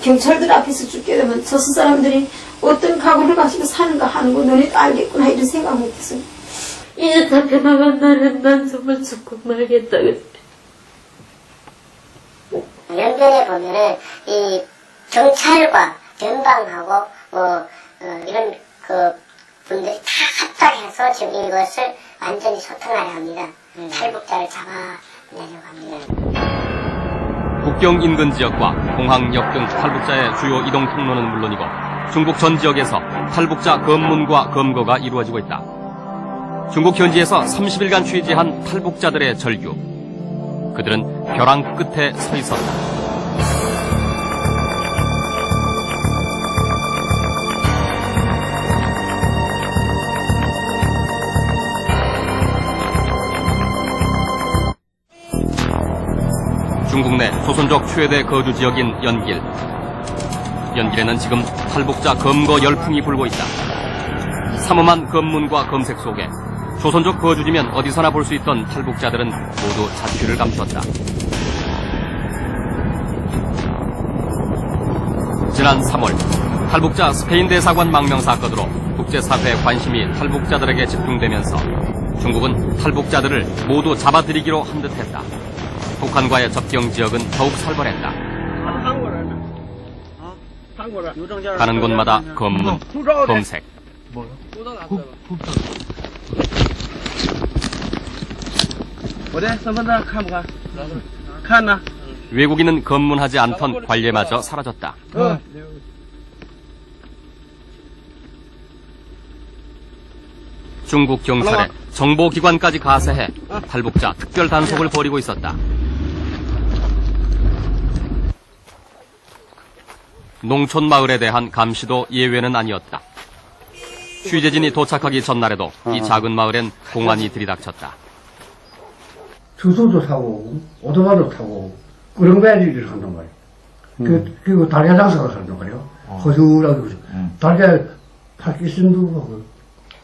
경찰들 앞에서 죽게 되면 조선 사람들이 어떤 각오를 가지고 사는가 하는 거 너네도 알겠구나 이런 생각을 했어요. 이제 잡혀나간 날은 난 정말 죽고 말겠다. 연변에 보면은 이 경찰과 변방하고 이런 분들이 다 합작해서 지금 이것을 완전히 소통하려 합니다. 탈북자를 잡아내려고 합니다. 국경 인근 지역과 공항역 등 탈북자의 주요 이동 통로는 물론이고 중국 전 지역에서 탈북자 검문과 검거가 이루어지고 있다. 중국 현지에서 30일간 취재한 탈북자들의 절규. 그들은 벼랑 끝에 서 있었다. 중국 내 조선족 최대 거주 지역인 연길. 연길에는 지금 탈북자 검거 열풍이 불고 있다. 삼엄한 검문과 검색 속에 조선족 거주지면 어디서나 볼 수 있던 탈북자들은 모두 자취를 감췄다. 지난 3월 탈북자 스페인 대사관 망명 사건으로 국제사회의 관심이 탈북자들에게 집중되면서 중국은 탈북자들을 모두 잡아들이기로 한 듯했다. 북한과의 접경 지역은 더욱 살벌했다. 가는 곳마다 검문, 검색. 외국인은 검문하지 않던 관례마저 사라졌다. 중국 경찰에 정보기관까지 가세해 탈북자 특별 단속을 벌이고 있었다. 농촌 마을에 대한 감시도 예외는 아니었다. 취재진이 도착하기 전날에도 이 작은 마을엔 공안이 들이닥쳤다. 주소도 사고 오토바이도 타고 그런 배들을 한단 말이야. 그리고 달걀 장사를 한단 말이야. 허술하게 그래서 달걀 팔기 쓴다고.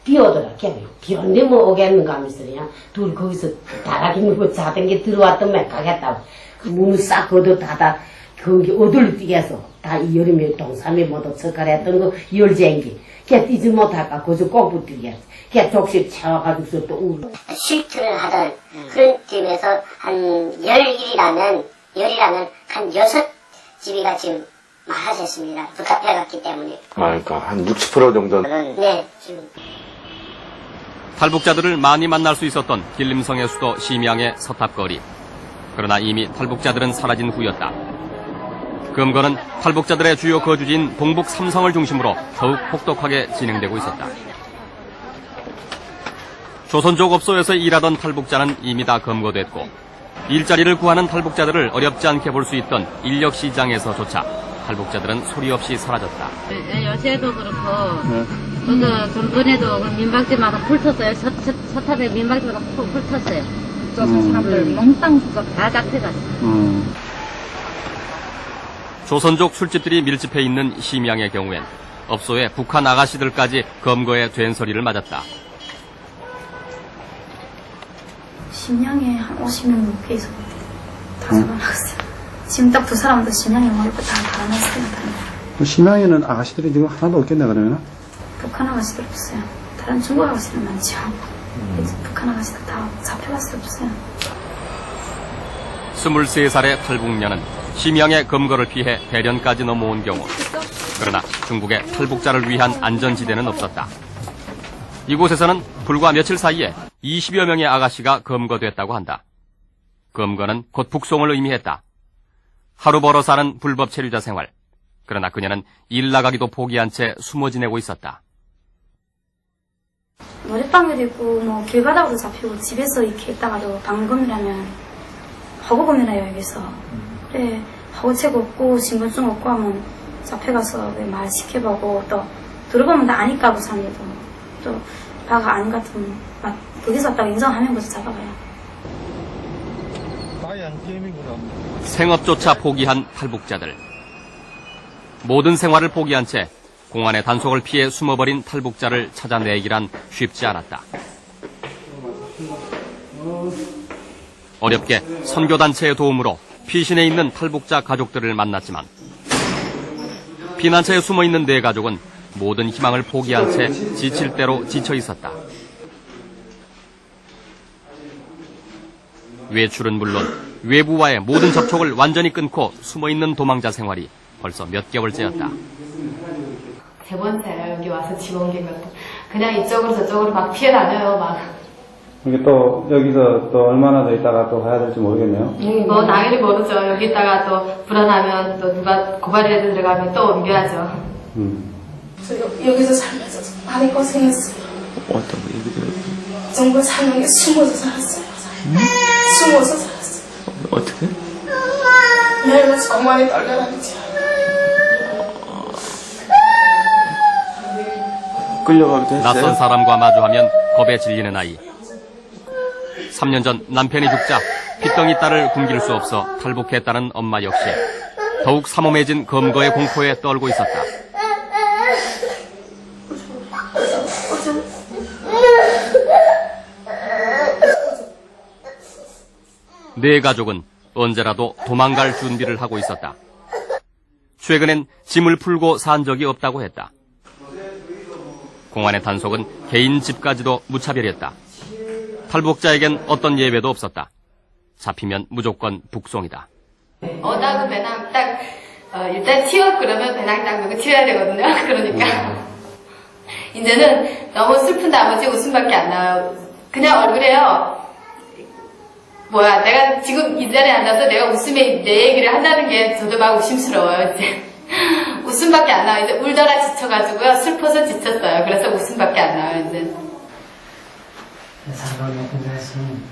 비 오더라, 걔. 비 온데 뭐 오겠는가 하면서 그냥 둘이 거기서 다락이 물고 자던 게 들어왔던 말 가겠다고. 그 문을 싹 걷어 닫아, 거기 어들로 뛰게 해서 다 이 여름에 동삼에 모두 젓갈했던 거 열쟁기. 걔 뛰지 못할까, 거기서 꼭 붙이게 했어. 걔 족실 채워가지고서 또 울어. 쉴트를 하던 그런 팀에서 한 10일이라면 한 6집이가 지금 많아졌습니다. 북합해갔기 때문에. 그러니까 한 60% 정도는. 네, 지금. 탈북자들을 많이 만날 수 있었던 길림성의 수도 심양의 서탑거리. 그러나 이미 탈북자들은 사라진 후였다. 검거는 탈북자들의 주요 거주지인 동북 삼성을 중심으로 더욱 혹독하게 진행되고 있었다. 조선족 업소에서 일하던 탈북자는 이미 다 검거됐고 일자리를 구하는 탈북자들을 어렵지 않게 볼 수 있던 인력시장에서조차 탈북자들은 소리 없이 사라졌다. 요새도 그렇고 좀 전에도 민박집마다 불 텄어요. 서탑에 민박집마다 불 텄어요. 조선 사람들 몽땅 다 잡혀갔어. 조선족 술집들이 밀집해 있는 심양의 경우엔 업소에 북한 아가씨들까지 검거에 된소리를 맞았다. 심양에 한 50명 넘게 있었는데 다 잡아놨어요. 지금 딱 두 사람도 심양에 모이고 다 달아났어요. 심양에는 아가씨들이 지금 하나도 없겠네 그러면? 북한 아가씨들 없어요. 다른 중국 아가씨들 많죠. 북한 아가씨들 다 잡혀갔어요. 없어요. 23살의 탈북녀는 심양의 검거를 피해 대련까지 넘어온 경우 그러나 중국의 탈북자를 위한 안전지대는 없었다. 이곳에서는 불과 며칠 사이에 20여 명의 아가씨가 검거됐다고 한다. 검거는 곧 북송을 의미했다. 하루 벌어 사는 불법 체류자 생활. 그러나 그녀는 일 나가기도 포기한 채 숨어 지내고 있었다. 노랫방에도 있고 뭐 길가다가도 잡히고 집에서 이렇게 있다가도 방금이라면 허구범이라요 여기서. 그래 허구책 없고 신분증 없고 하면 잡혀가서 말 시켜보고 또 들어보면 다 아니까 그 사람들도 또 바가 아닌 것 같으면 막 거기서 왔다고 인정하면 거기서 잡아가요. 생업조차 포기한 탈북자들. 모든 생활을 포기한 채 공안의 단속을 피해 숨어버린 탈북자를 찾아내기란 쉽지 않았다. 어렵게 선교단체의 도움으로 피신해 있는 탈북자 가족들을 만났지만 피난처에 숨어있는 네 가족은 모든 희망을 포기한 채 지칠 대로 지쳐 있었다. 외출은 물론 외부와의 모든 접촉을 완전히 끊고 숨어있는 도망자 생활이 벌써 몇 개월째였다. 세 번째예요. 여기 와서 집 옮긴 것도. 그냥 이쪽으로 저쪽으로 막 피해 다녀요. 막. 이게 또 여기서 또 얼마나 더 있다가 또 가야 될지 모르겠네요. 뭐 당연히 모르죠. 여기 있다가 또 불안하면 또 누가 고발이라도 들어가면 또 옮겨야죠. 저 여기서 살면서 많이 고생했어요. 어떤 얘기들? 정말 사는 게 숨어서 살았어요. 숨어서 살았어요. 어떻게? 매일같이 공안에 떨려다니지. 끌려가기도 했어요? 낯선 사람과 마주하면 겁에 질리는 아이. 3년 전 남편이 죽자 핏덩이 딸을 굶길 수 없어 탈북했다는 엄마 역시 더욱 삼엄해진 검거의 공포에 떨고 있었다. 네 가족은 언제라도 도망갈 준비를 하고 있었다. 최근엔 짐을 풀고 산 적이 없다고 했다. 공안의 단속은 개인 집까지도 무차별이었다. 탈북자에겐 어떤 예외도 없었다. 잡히면 무조건 북송이다. 어다그 배낭 딱 일단 튀어 그러면 배낭 딱 메고 튀어야 되거든요. 그러니까 이제는 너무 슬픈 나머지 웃음밖에 안 나와요. 그냥 얼굴에요. 뭐야, 내가 지금 이 자리에 앉아서 내가 웃음에 내 얘기를 한다는 게 저도 막 의심스러워요, 이제. 웃음밖에 안 나와요. 이제 울다가 지쳐가지고요. 슬퍼서 지쳤어요. 그래서 웃음밖에 안 나와요, 이제. 사람의 군대에서는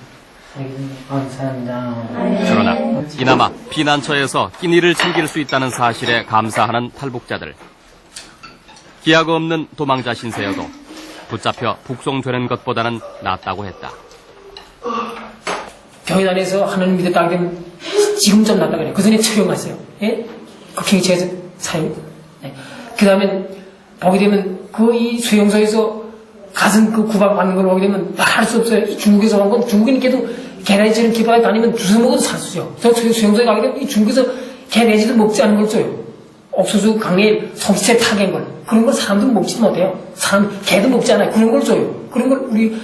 그러나 이나마 피난처에서 끼니를 챙길 수 있다는 사실에 감사하는 탈북자들. 기약 없는 도망자 신세여도 붙잡혀 북송되는 것보다는 낫다고 했다. 경위단에서 하나님 믿었다 되면 지금 좀 낫다 그래요. 그 전에 처형 갔어요. 예? 그 경찰에서 사용. 예. 그 다음에 보게 되면 그 이 수용소에서 가슴 그 구박받는 걸 보게 되면 할 수 없어요. 중국에서 온 건 중국인께도 개돼지를 기바에 다니면 주워 먹어도 살 수 있어요. 저 수용소에 가게 되면 이 중국에서 개돼지도 먹지 않는 걸 줘요. 옥수수, 강냉이, 소기채 타개인 걸. 그런 걸 사람들은 먹지 못해요. 개도 먹지 않아요. 그런 걸 줘요. 그런 걸 우리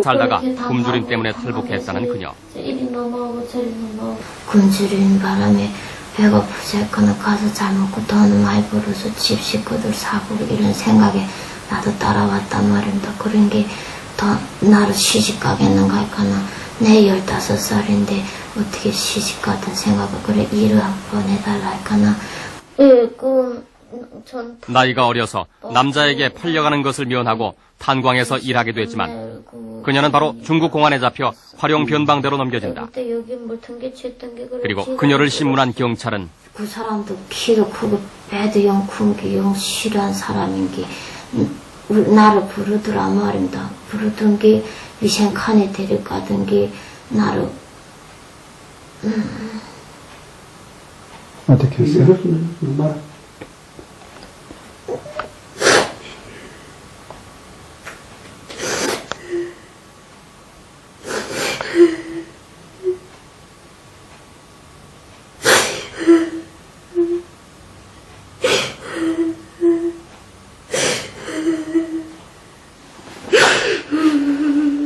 살다가 굶주림 때문에 탈북했다는 그녀. 이리 넘어오고 저리 넘어오고 굶주린 바람에 배고프지않거나 가서 잘 먹고 돈 많이 벌어서 집 식구들 사고 이런 생각에 나도 따라왔단 말입니다. 그런 게 더 나를 시집 가겠는가 할까나 내 15살인데 어떻게 시집 같은 생각을 그래 일을 한번 해달라 할까나. 예, 나이가 어려서 남자에게 팔려가는 것을 면하고 탄광에서 일하게 됐지만 그녀는 바로 중국 공안에 잡혀 활용 변방대로 넘겨진다. 그리고 그녀를 신문한 경찰은 그 사람도 키도 크고 배도 영 큰 게 영 싫어한 사람인 게 나를 부르더라 말입니다. 부르던 게 위생칸에 데려가던 게 나를 어떻게 했어요?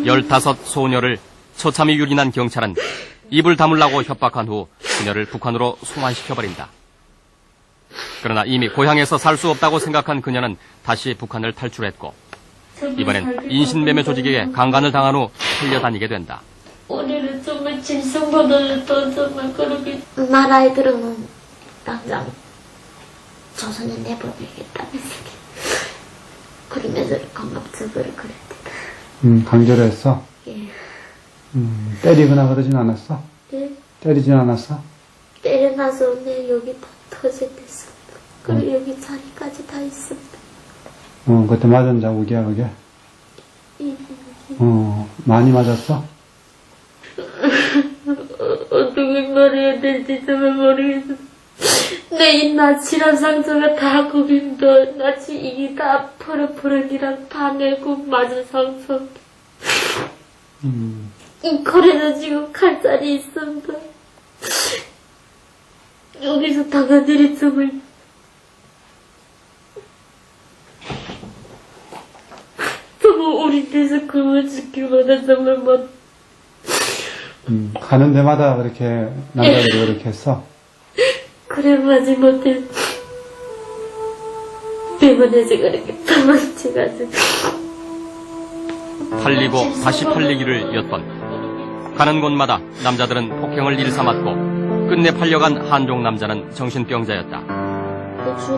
15 소녀를 처참히 유린한 경찰은 입을 다물라고 협박한 후 그녀를 북한으로 송환시켜버린다. 그러나 이미 고향에서 살 수 없다고 생각한 그녀는 다시 북한을 탈출했고 이번엔 인신매매 조직에게 강간을 당한 후 흘려다니게 된다. 우리는 정말 짐승보다도 정말 그렇게 나라에 들으면 당장 조선에 내보내겠다면서 그러면서 강압적으로 그랬대. 강제로 했어? 예. 때리거나 그러진 않았어? 예. 때리진 않았어? 때려놔서 내 여기 다 터졌댔어. 그리고 여기 자리까지 다 있습니다. 그때 맞은 자국이야 그게? 예. 많이 맞았어? 어떻게 말해야 될지 정말 모르겠어. 내 이 나치란 상처가 다 거긴다. 나치 이게 다 퍼럭퍼럭이랑 다 내고 맞은 상처. 이 콜에는 지금 칼살이 있습니다. 여기서 당한 일이 정말 우리 데서 그걸 지키마다 정말 가는 데마다 그렇게 남자들이 그렇게 했어? 그래 마지못해 때문에 그렇게 도망쳐가지고 팔리고 다시 팔리기를 몇 번. 가는 곳마다 남자들은 폭행을 일삼았고 끝내 팔려간 한족 남자는 정신병자였다.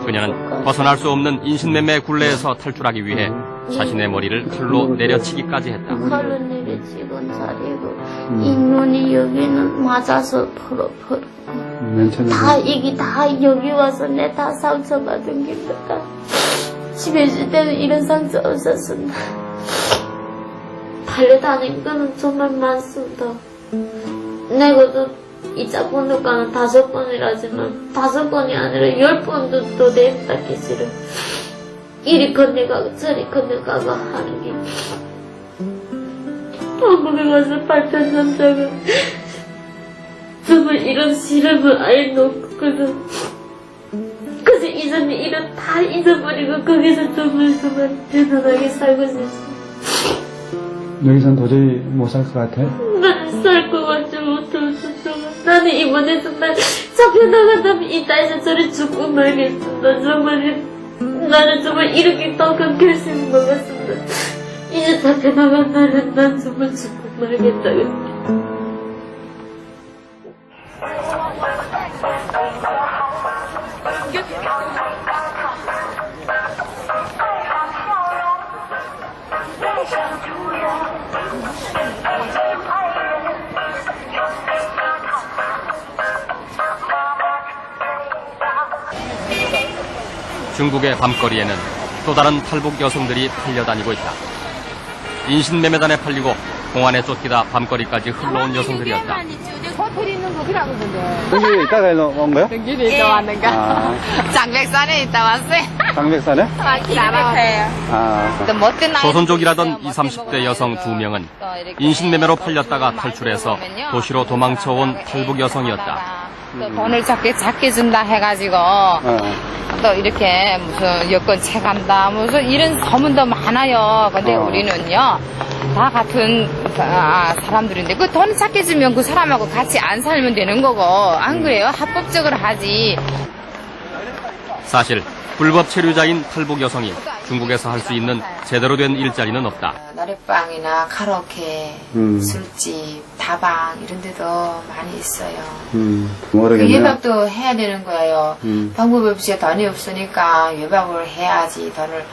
그녀는 벗어날 수 없는 인신매매 굴레에서 탈출하기 위해 자신의 머리를 칼로 내려치기까지 했다. 칼로 내려치곤 자리고 이 눈이 여기는 맞아서 퍼럭퍼럭 다 이게 다 여기 와서 내 다 상처받은 겁니다. 집에 있을 때는 이런 상처 없었습니다. 달려다닌 거는 정말 많습니다. 내가도 이 짝보니까는 5번이라지만 5번이 아니라 10번도 또 냈다기 싫어. 이리 건너가고 저리 건너가고 하는 게 한국에 와서 발전 남자가 정말 이런 시름을 아예 놓고서 그래서 이전에 이런 다 잊어버리고 거기서 정말 편안하게 살고 싶어. 여기선 도저히 못 살 것 같아? 나는 살 것 같지 못해서 나는 이번에 정말 잡혀나간다면 이 땅에서 저리 죽고 말겠습니다. 정말 나는 정말 이렇게 더 큰 결심을 먹었습니다. 이제 잡혀나간 날은 난 정말 죽고 말겠다. 중국의 밤거리에는 또 다른 탈북 여성들이 팔려다니고 있다. 인신매매단에 팔리고 공안에 쫓기다 밤거리까지 흘러온 여성들이었다. 호텔 있는 거 그러고 있는데. 여기 이따가 온 거야? 경기도 있다 왔는가? 장백산에 있다 왔어요. 장백산에? 조선족이라던 20, 30대 여성 2명은 인신매매로 팔렸다가 탈출해서 도시로 도망쳐온 탈북 여성이었다. 또 돈을 작게 준다 해가지고 또 이렇게 무슨 여권 채간다 무슨 이런 소문도 많아요. 근데 우리는요 다 같은 사람들인데 그 돈 작게 주면 그 사람하고 같이 안 살면 되는 거고 안 그래요? 합법적으로 하지. 사실 불법 체류자인 탈북 여성이 중국에서 할 수 있는 제대로 된 일자리는 없다. 노래방이나 카라오케, 술집, 다방 이런 데도 많이 있어요. 모르겠네요. 예박도 해야 되는 거예요. 방법이 없이 돈이 없으니까 예박을 해야지 돈을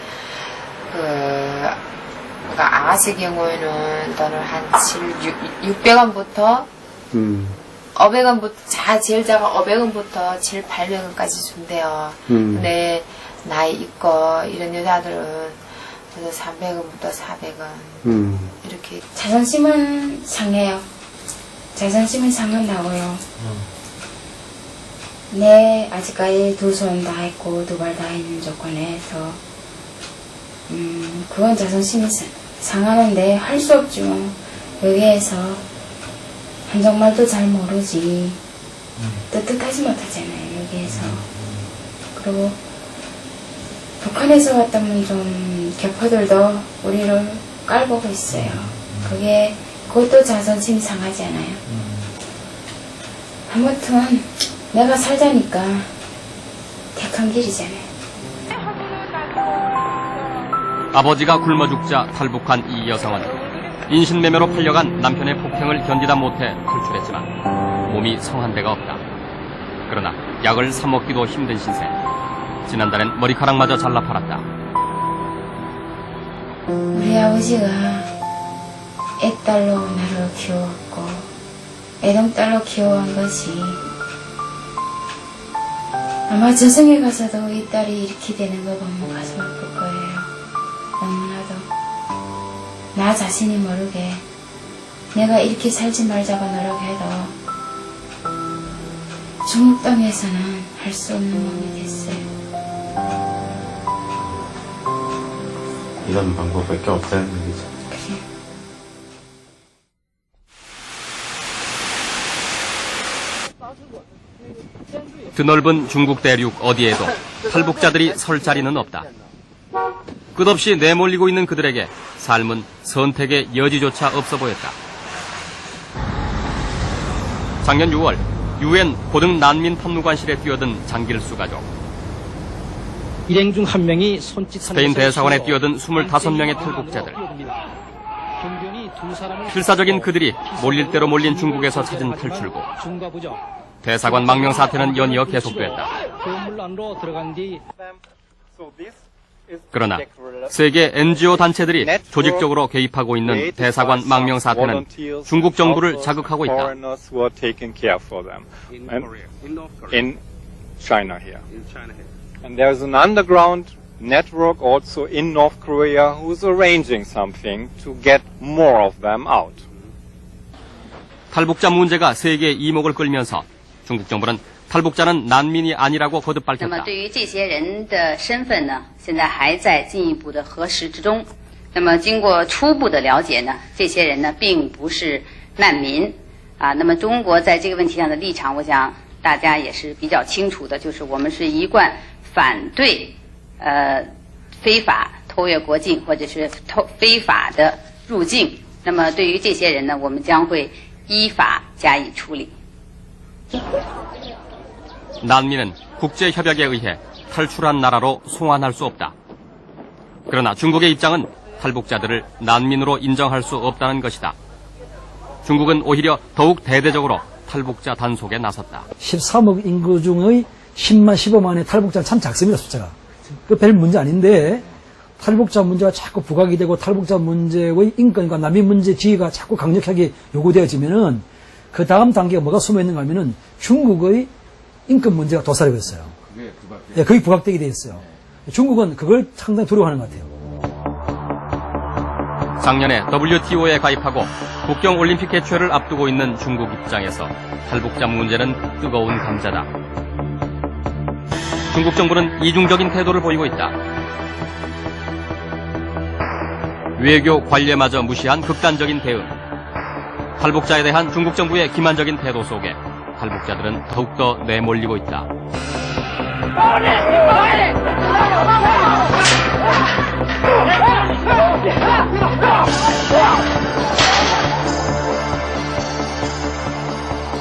그러니까 아가씨 경우에는 돈을 한 600원부터 500원부터 제일 작은 500원부터 7, 800원까지 준대요. 근데 나이 있고 이런 여자들은 300원부터 400원 이렇게. 자존심은 상해요. 자존심은 상한다고요. 내 아직까지 2손 다 했고 2발 다 있는 조건에서 그건 자존심이 상하는데 할 수 없죠. 여기에서 한정말도 잘 모르지 뜨뜻하지 못하잖아요. 여기에서. 그리고 북한에서 왔다면 좀 교포들도 우리를 깔보고 있어요. 그것도 자존심 상하지 않아요. 아무튼 내가 살자니까 택한 길이잖아요. 아버지가 굶어 죽자 탈북한 이 여성은 인신매매로 팔려간 남편의 폭행을 견디다 못해 탈출했지만 몸이 성한 데가 없다. 그러나 약을 사 먹기도 힘든 신세. 지난달엔 머리카락마저 잘라 팔았다. 우리 아버지가 애딸로 나를 키워왔고 애동딸로 키워온 것이 아마 저승에 가서도 이 딸이 이렇게 되는 거 보면 가슴 아플 거예요. 너무나도 나 자신이 모르게 내가 이렇게 살지 말자고 노력해도 중국 땅에서는 할 수 없는 몸이 됐어요. 이런 방법밖에 없다는 얘기죠. 드넓은 중국 대륙 어디에도 탈북자들이 설 자리는 없다. 끝없이 내몰리고 있는 그들에게 삶은 선택의 여지조차 없어 보였다. 작년 6월 UN 고등 난민 탐구관실에 뛰어든 장길수 가족. 일행 중 한 명이 손짓 스페인 대사관에 뛰어든 25명의 탈북자들. 필사적인 그들이 몰릴 대로 몰린 중국에서 찾은 탈출구. 대사관 망명 사태는 연이어 계속됐다. 그러나 세계 NGO 단체들이 조직적으로 개입하고 있는 대사관 망명 사태는 중국 정부를 자극하고 있다. In China here. And there's an underground network also in North Korea who's arranging something to get more of them out. 탈북자 문제가 세계의 이목을 끌면서 중국 정부는 탈북자는 난민이 아니라고 거듭 那么 밝혔다. 对于这些人的身份呢，现在还在进一步的核实之中。那么经过初步的了解呢，这些人呢并不是难民啊。那么中国在这个问题上的立场，我想大家也是比较清楚的，就是我们是一贯反对非法偷越国境或者是非法的入境。那么对于这些人呢，我们将会依法加以处理。 난민은 국제협약에 의해 탈출한 나라로 송환할 수 없다. 그러나 중국의 입장은 탈북자들을 난민으로 인정할 수 없다는 것이다. 중국은 오히려 더욱 대대적으로 탈북자 단속에 나섰다. 13억 인구 중의 10만, 15만의 탈북자는 참 작습니다, 숫자가. 그 별 문제 아닌데 탈북자 문제가 자꾸 부각이 되고 탈북자 문제의 인권과 난민 문제 지위가 자꾸 강력하게 요구되어지면은 그 다음 단계가 뭐가 숨어 있는가 하면은 중국의 인권 문제가 도사리고 있어요. 예, 거의 부각되게 돼 있어요. 중국은 그걸 상당히 두려워하는 것 같아요. 작년에 WTO에 가입하고 국경올림픽 개최를 앞두고 있는 중국 입장에서 탈북자 문제는 뜨거운 감자다. 중국 정부는 이중적인 태도를 보이고 있다. 외교 관례마저 무시한 극단적인 대응. 탈북자에 대한 중국 정부의 기만적인 태도 속에 탈북자들은 더욱더 내몰리고 있다.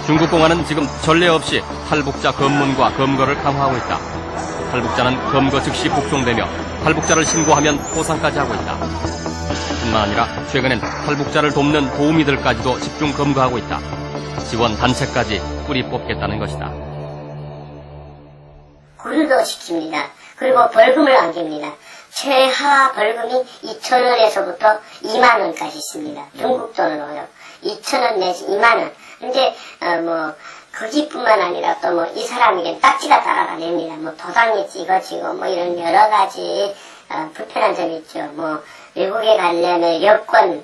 중국 공안은 지금 전례 없이 탈북자 검문과 검거를 강화하고 있다. 탈북자는 검거 즉시 복종되며 탈북자를 신고하면 포상까지 하고 있다. 뿐만 아니라 최근엔 탈북자를 돕는 도우미들까지도 집중 검거하고 있다. 지원 단체까지 뿌리 뽑겠다는 것이다. 구류도 시킵니다. 그리고 벌금을 안깁니다. 최하 벌금이 2,000원에서부터 2만 원까지 있습니다. 중국 돈으로요. 2,000원 내지 2만 원. 근데 거기뿐만 아니라 또 이 사람에게 딱지가 따라다닙니다. 도장이 찍어지고 이런 여러 가지 불편한 점이 있죠. 외국에 가려면 여권을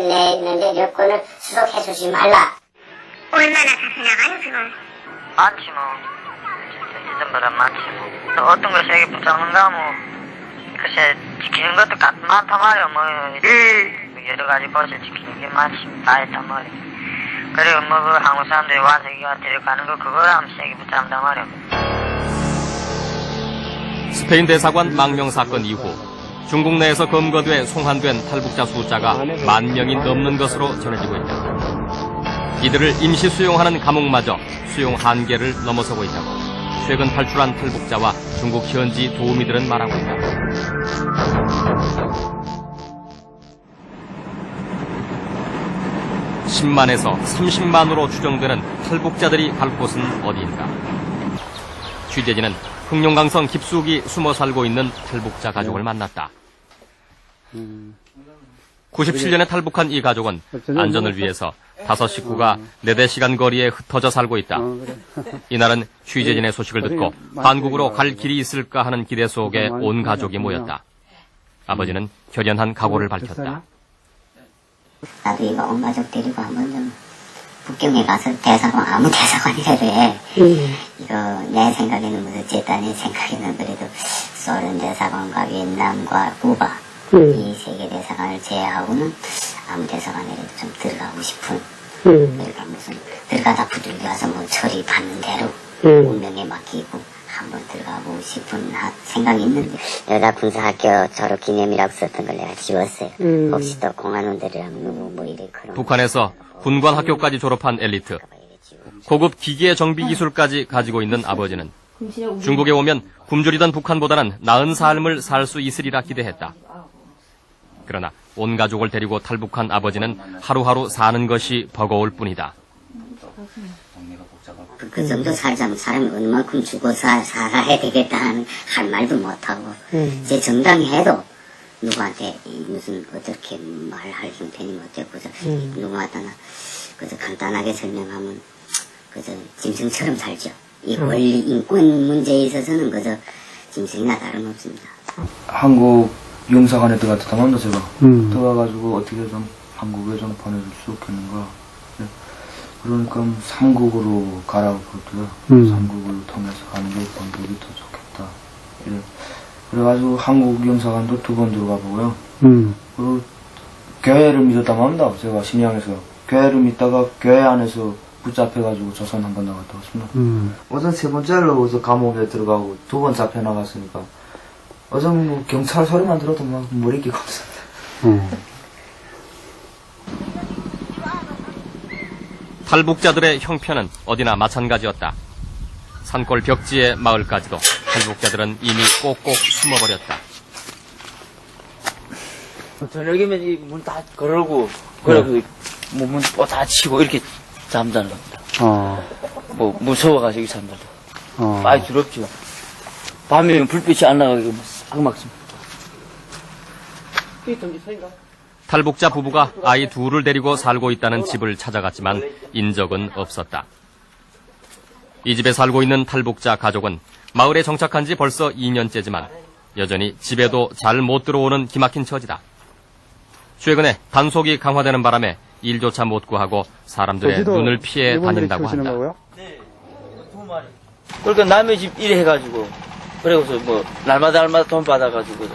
내는데 여권을 수속해 주지 말라. 얼마나 자주 나가요, 그걸? 많지 지점보다 많지 또 어떤 것이 여기 붙잡는가 글쎄 지키는 것도 많단 말이야 여러 가지 것을 지키는 게 많지 다 있단 말이야. 그리고 그 한국 사람들이 와서 여기 데려가는 거 그걸 하면 세게 붙잡는단 말이야. 스페인 대사관 망명 사건 이후 중국 내에서 검거돼 송환된 탈북자 숫자가 10,000명이 넘는 것으로 전해지고 있다. 이들을 임시 수용하는 감옥마저 수용 한계를 넘어서고 있다고 최근 탈출한 탈북자와 중국 현지 도우미들은 말하고 있다. (10만에서) (30만으로) 추정되는 탈북자들이 갈 곳은 어디인가? 취재진은 흑룡강성 깊숙이 숨어 살고 있는 탈북자 가족을 만났다. 97년에 탈북한 이 가족은 안전을 위해서 5 식구가 4-4시간 거리에 흩어져 살고 있다. 이날은 취재진의 소식을 듣고 한국으로 갈 길이 있을까 하는 기대 속에 온 가족이 모였다. 아버지는 결연한 각오를 밝혔다. 나도 이거 온 가족 데리고 한번 좀 북경에 가서 대사관, 아무 대사관이라도 해. 이거 내 생각에는 어쨌든 생각에는 그래도 소련 대사관과 베트남과 쿠바 이 세계 대사관을 제외하고는 아무 대사관에라도 좀 들어가고 싶은 그러니까 들어가다 부들겨서 처리 받는 대로 운명에 맡기고 한번 들어가고 싶은 생각이 있는데 여자 군사학교 졸업 기념이라고 썼던 걸 내가 지웠어요. 혹시 또 공안원들이랑 누구 이래 그런 북한에서 군관 학교까지 졸업한 엘리트, 고급 기계 정비 기술까지 가지고 있는 아버지는 중국에 오면 굶주리던 북한보다는 나은 삶을 살 수 있으리라 기대했다. 그러나 온 가족을 데리고 탈북한 아버지는 하루하루 사는 것이 버거울 뿐이다. 그 정도 살자면 사람이 얼마큼 죽어 살아야 되겠다는 할 말도 못하고 제 정당히 해도 누구한테 무슨 어떻게 말할 형편이 못되고 누구한테나 그저 간단하게 설명하면 그저 짐승처럼 살죠. 이 권리 인권 문제에 있어서는 그저 짐승이나 다름없습니다. 한국 영사관에 들어갔다 만다 제가 들어가가지고 어떻게 좀 한국에 좀 보내줄 수 없겠는가. 그러니까 삼국으로 가라고 그러더라. 삼국을 통해서 가는 게 방법이 더 좋겠다. 이래. 그래가지고 한국 영사관도 2번 들어가 보고요. 그리고 교회를 믿었다고 합니다. 제가 심양에서 교회를 믿다가 교회 안에서 붙잡혀가지고 조선 한 번 나갔다 왔습니다. 어전 3번째로 어서 감옥에 들어가고 2번 잡혀 나갔으니까 어전 경찰 소리만 들어도 막 머리 끼고 없습니다. 탈북자들의 형편은 어디나 마찬가지였다. 산골 벽지의 마을까지도 탈북자들은 이미 꼭꼭 숨어버렸다. 저녁이면 이 문 다 걸고, 그래, 문 또 닫히고 이렇게 잠자는 겁니다. 무서워가지고 잠자도. 많이 두렵죠. 밤에 불빛이 안 나가고 싹 막습니다. 탈북자 부부가 아이 2를 데리고 살고 있다는 집을 찾아갔지만 인적은 없었다. 이 집에 살고 있는 탈북자 가족은 마을에 정착한 지 벌써 2년째지만 여전히 집에도 잘 못 들어오는 기막힌 처지다. 최근에 단속이 강화되는 바람에 일조차 못 구하고 사람들의 눈을 피해 다닌다고 한다. 그러니까 남의 집 일 해가지고 그래서 뭐 날마다 돈 받아가지고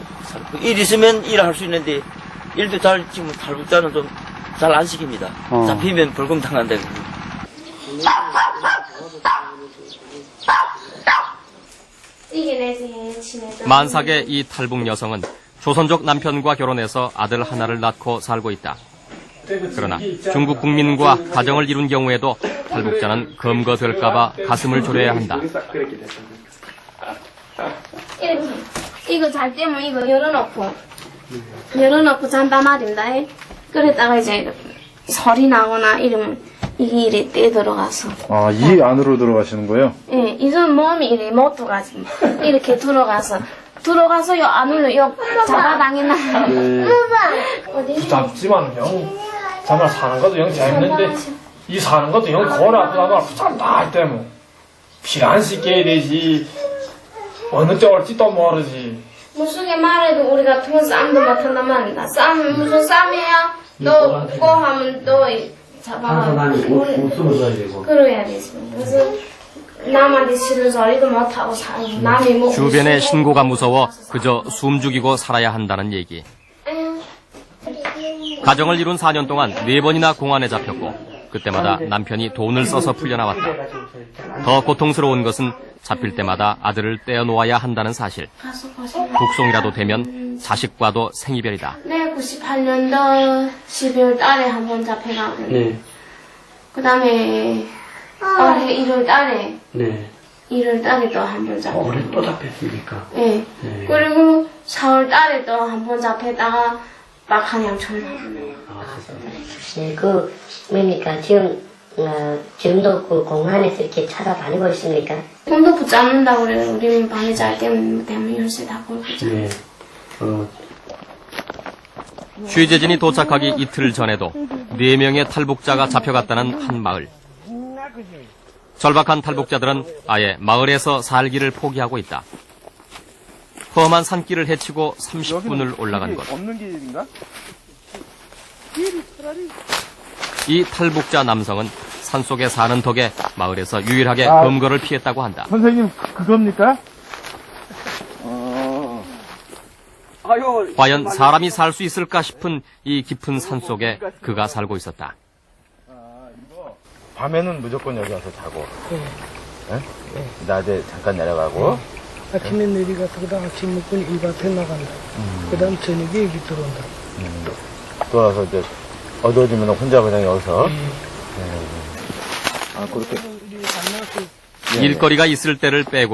일 있으면 일할 수 있는데 일도 잘 지금 탈북자는 좀 잘 안 시킵니다. 잡히면 벌금 당한다고. 만삭의 이 탈북 여성은 조선족 남편과 결혼해서 아들 하나를 낳고 살고 있다. 그러나 중국 국민과 가정을 이룬 경우에도 탈북자는 검거될까봐 가슴을 졸여야 한다. 이거 잘 때면 이거 열어놓고 잔단 말입니다. 그랬다가 이제 설이 나거나 이러면 이게 이래 떼 들어가서. 아, 이 안으로 들어가시는 거예요? 예, 이건 몸이 이래 못 들어가지. 이렇게 들어가서 요 안으로 요 잡아당했나. 잡지만 정말 사는 것도 영 재밌는데 이 사는 것도 영 고라하다가 붙잡다 할 때면 피안 씻게 되지 어느 때 올지도 모르지. 무슨 게 말해도 우리 같은 건 싸움도 못한단 말이다. 싸움 무슨 싸움이야? 너 꼭 하면 너 잡아가지고 그래야 되지. 그래서 남한테 싫은 소리도 못하고 살고 남이 뭐 주변의 신고가 무서워 그저 숨죽이고 살아야 한다는 얘기. 가정을 이룬 4년 동안 4번이나 공안에 잡혔고 그때마다 남편이 돈을 써서 풀려나왔다. 더 고통스러운 것은 잡힐 때마다 아들을 떼어놓아야 한다는 사실. 북송이라도 되면 자식과도 생이별이다. 네, 98년도 12월 달에 한 번 잡혀가고 그 다음에 올해 1월 달에 1월 달에 또 한 번 잡혔고 올해 또 잡혔습니까? 네. 그리고 4월 달에 또 한 번 잡혔다가 막한양촌 나오네요. 뭡니까 지금도 그 공안에서 이렇게 찾아다니고 있습니까? 돈도 붙잡는다고 그래요. 우리는 밤에 잘 때면 열쇠 다 걸고 자. 취재진이 도착하기 이틀 전에도 4명의 탈북자가 잡혀갔다는 한 마을. 절박한 탈북자들은 아예 마을에서 살기를 포기하고 있다. 험한 산길을 헤치고 30분을 올라간 것. 없는 길인가? 이 탈북자 남성은 산속에 사는 덕에 마을에서 유일하게 검거를 피했다고 한다. 선생님, 그겁니까? 과연 사람이 살 수 있을까 싶은 이 깊은 산속에 그가 살고 있었다. 밤에는 무조건 여기 와서 자고. 낮에 잠깐 내려가고. 아침에 내려가서 그다음 아침 먹고 이 밭에 나간다. 그다음 저녁에 여기 들어온다. 돌아서 이제 어두워지면 혼자 그냥 여기서. 아, 그렇게. 일거리가 있을 때를 빼고